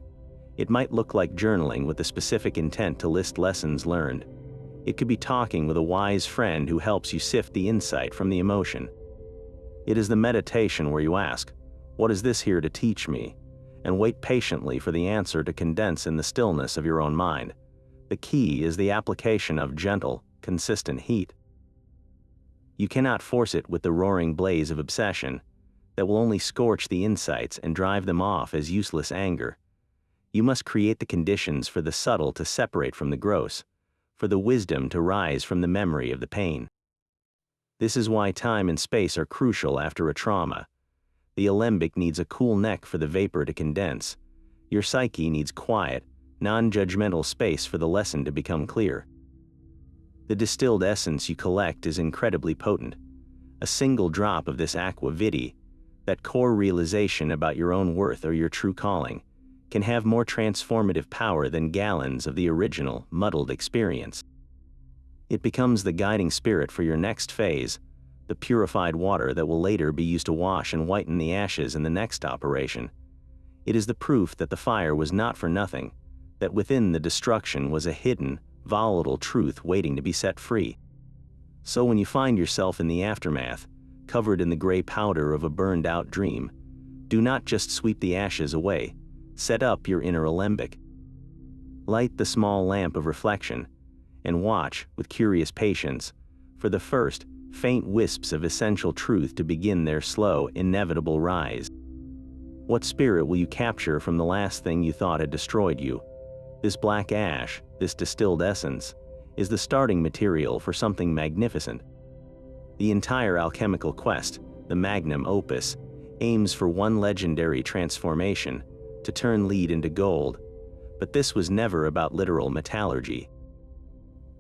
It might look like journaling with the specific intent to list lessons learned. It could be talking with a wise friend who helps you sift the insight from the emotion. It is the meditation where you ask, "What is this here to teach me?" and wait patiently for the answer to condense in the stillness of your own mind. The key is the application of gentle, consistent heat. You cannot force it with the roaring blaze of obsession that will only scorch the insights and drive them off as useless anger. You must create the conditions for the subtle to separate from the gross, for the wisdom to rise from the memory of the pain. This is why time and space are crucial after a trauma. The alembic needs a cool neck for the vapor to condense. Your psyche needs quiet, non-judgmental space for the lesson to become clear. The distilled essence you collect is incredibly potent. A single drop of this aqua vitae, that core realization about your own worth or your true calling, can have more transformative power than gallons of the original, muddled experience. It becomes the guiding spirit for your next phase, the purified water that will later be used to wash and whiten the ashes in the next operation. It is the proof that the fire was not for nothing, that within the destruction was a hidden, volatile truth waiting to be set free. So when you find yourself in the aftermath, covered in the gray powder of a burned-out dream, do not just sweep the ashes away, set up your inner alembic. Light the small lamp of reflection, and watch, with curious patience, for the first, faint wisps of essential truth to begin their slow, inevitable rise. What spirit will you capture from the last thing you thought had destroyed you? This black ash, this distilled essence, is the starting material for something magnificent. The entire alchemical quest, the magnum opus, aims for one legendary transformation, to turn lead into gold, but this was never about literal metallurgy.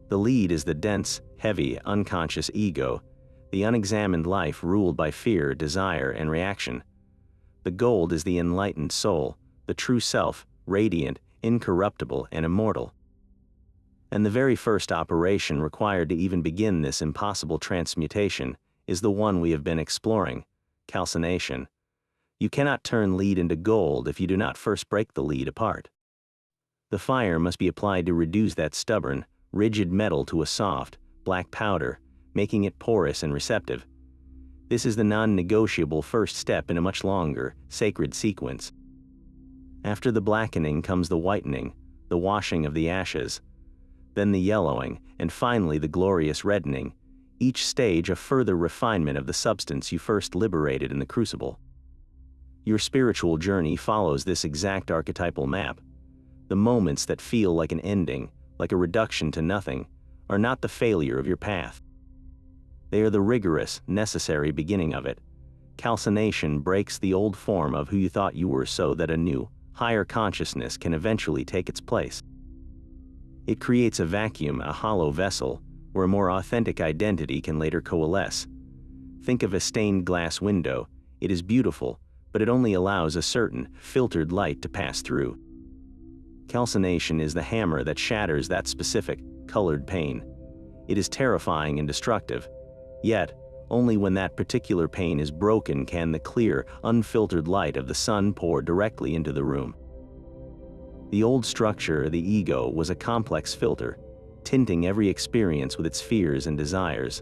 The lead is the dense, heavy, unconscious ego, the unexamined life ruled by fear, desire, and reaction. The gold is the enlightened soul, the true self, radiant, incorruptible, and immortal. And the very first operation required to even begin this impossible transmutation is the one we have been exploring, calcination. You cannot turn lead into gold if you do not first break the lead apart. The fire must be applied to reduce that stubborn, rigid metal to a soft, black powder, making it porous and receptive. This is the non-negotiable first step in a much longer, sacred sequence. After the blackening comes the whitening, the washing of the ashes, then the yellowing, and finally the glorious reddening, each stage a further refinement of the substance you first liberated in the crucible. Your spiritual journey follows this exact archetypal map. The moments that feel like an ending, like a reduction to nothing, are not the failure of your path. They are the rigorous, necessary beginning of it. Calcination breaks the old form of who you thought you were so that a new, higher consciousness can eventually take its place. It creates a vacuum, a hollow vessel, where a more authentic identity can later coalesce. Think of a stained glass window. It is beautiful, but it only allows a certain, filtered light to pass through. Calcination is the hammer that shatters that specific, colored pane. It is terrifying and destructive. Yet, only when that particular pane is broken can the clear, unfiltered light of the sun pour directly into the room. The old structure, the ego, was a complex filter, tinting every experience with its fears and desires.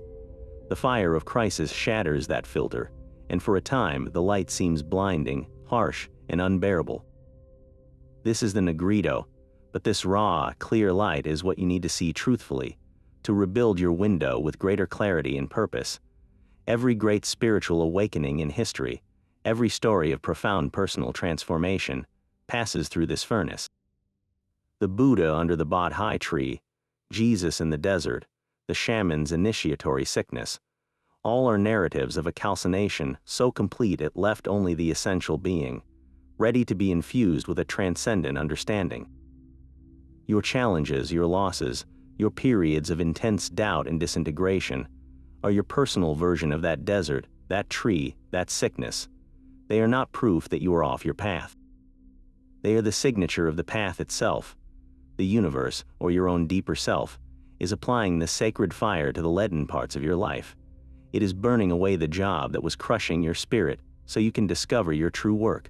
The fire of crisis shatters that filter, and for a time the light seems blinding, harsh, and unbearable. This is the negrito, but this raw, clear light is what you need to see truthfully, to rebuild your window with greater clarity and purpose. Every great spiritual awakening in history, every story of profound personal transformation, passes through this furnace. The Buddha under the Bodhi tree, Jesus in the desert, the shaman's initiatory sickness, all are narratives of a calcination so complete it left only the essential being, ready to be infused with a transcendent understanding. Your challenges, your losses, your periods of intense doubt and disintegration are your personal version of that desert, that tree, that sickness. They are not proof that you are off your path. They are the signature of the path itself. The universe, or your own deeper self, is applying the sacred fire to the leaden parts of your life. It is burning away the job that was crushing your spirit so you can discover your true work.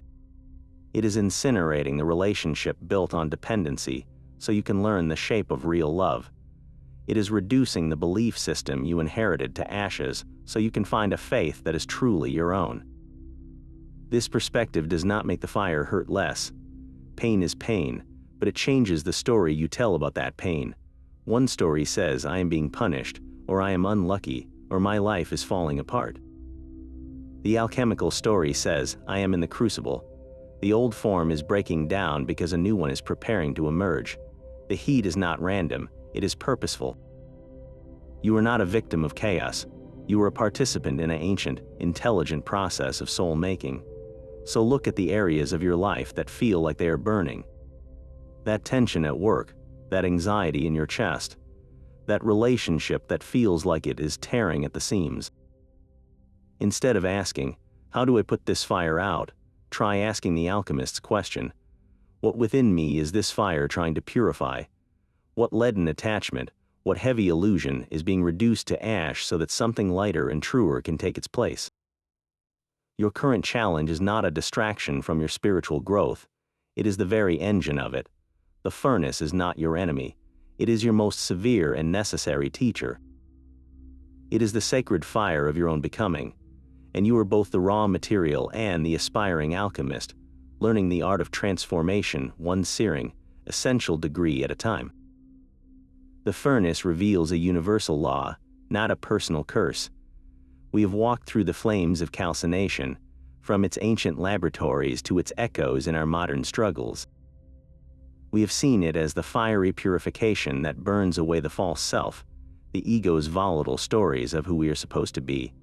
It is incinerating the relationship built on dependency so you can learn the shape of real love. It is reducing the belief system you inherited to ashes so you can find a faith that is truly your own. This perspective does not make the fire hurt less. Pain is pain, but it changes the story you tell about that pain. One story says, I am being punished, or I am unlucky, or my life is falling apart. The alchemical story says, I am in the crucible. The old form is breaking down because a new one is preparing to emerge. The heat is not random, it is purposeful. You are not a victim of chaos. You are a participant in an ancient, intelligent process of soul making. So look at the areas of your life that feel like they are burning. That tension at work, that anxiety in your chest, that relationship that feels like it is tearing at the seams. Instead of asking, how do I put this fire out? Try asking the alchemist's question. What within me is this fire trying to purify? What leaden attachment, what heavy illusion is being reduced to ash so that something lighter and truer can take its place? Your current challenge is not a distraction from your spiritual growth. It is the very engine of it. The furnace is not your enemy. It is your most severe and necessary teacher. It is the sacred fire of your own becoming, and you are both the raw material and the aspiring alchemist, learning the art of transformation one searing, essential degree at a time. The furnace reveals a universal law, not a personal curse. We have walked through the flames of calcination, from its ancient laboratories to its echoes in our modern struggles. We have seen it as the fiery purification that burns away the false self, the ego's volatile stories of who we are supposed to be.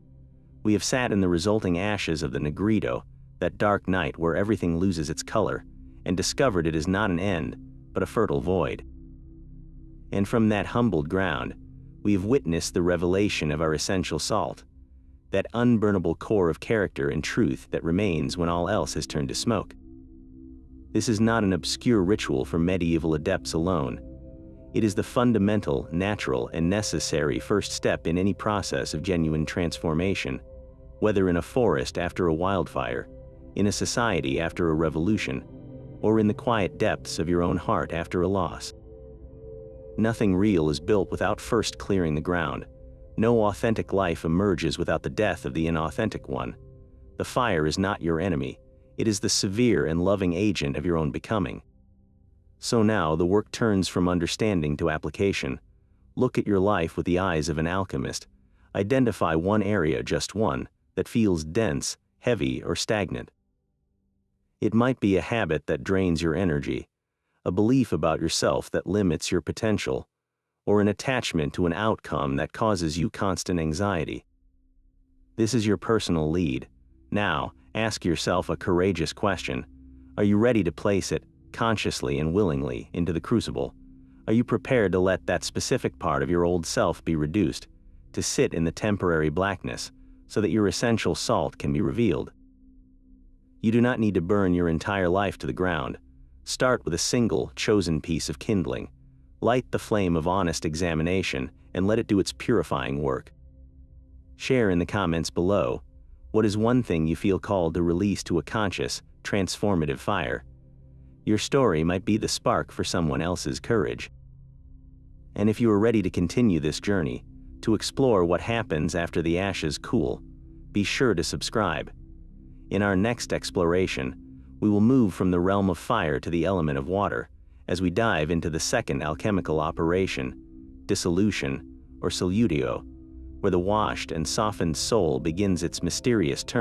We have sat in the resulting ashes of the negrito, that dark night where everything loses its color, and discovered it is not an end, but a fertile void. And from that humbled ground, we have witnessed the revelation of our essential salt, that unburnable core of character and truth that remains when all else has turned to smoke. This is not an obscure ritual for medieval adepts alone. It is the fundamental, natural, and necessary first step in any process of genuine transformation, whether in a forest after a wildfire, in a society after a revolution, or in the quiet depths of your own heart after a loss. Nothing real is built without first clearing the ground. No authentic life emerges without the death of the inauthentic one. The fire is not your enemy. It is the severe and loving agent of your own becoming. So now the work turns from understanding to application. Look at your life with the eyes of an alchemist. Identify one area, just one, that feels dense, heavy, or stagnant. It might be a habit that drains your energy, a belief about yourself that limits your potential, or an attachment to an outcome that causes you constant anxiety. This is your personal lead. Now, ask yourself a courageous question. Are you ready to place it, consciously and willingly, into the crucible? Are you prepared to let that specific part of your old self be reduced, to sit in the temporary blackness, so that your essential salt can be revealed? You do not need to burn your entire life to the ground. Start with a single, chosen piece of kindling. Light the flame of honest examination and let it do its purifying work. Share in the comments below. What is one thing you feel called to release to a conscious, transformative fire? Your story might be the spark for someone else's courage. And if you are ready to continue this journey, To explore what happens after the ashes cool, be sure to subscribe. In our next exploration, we will move from the realm of fire to the element of water, as we dive into the second alchemical operation, dissolution, or solutio, where the washed and softened soul begins its mysterious turn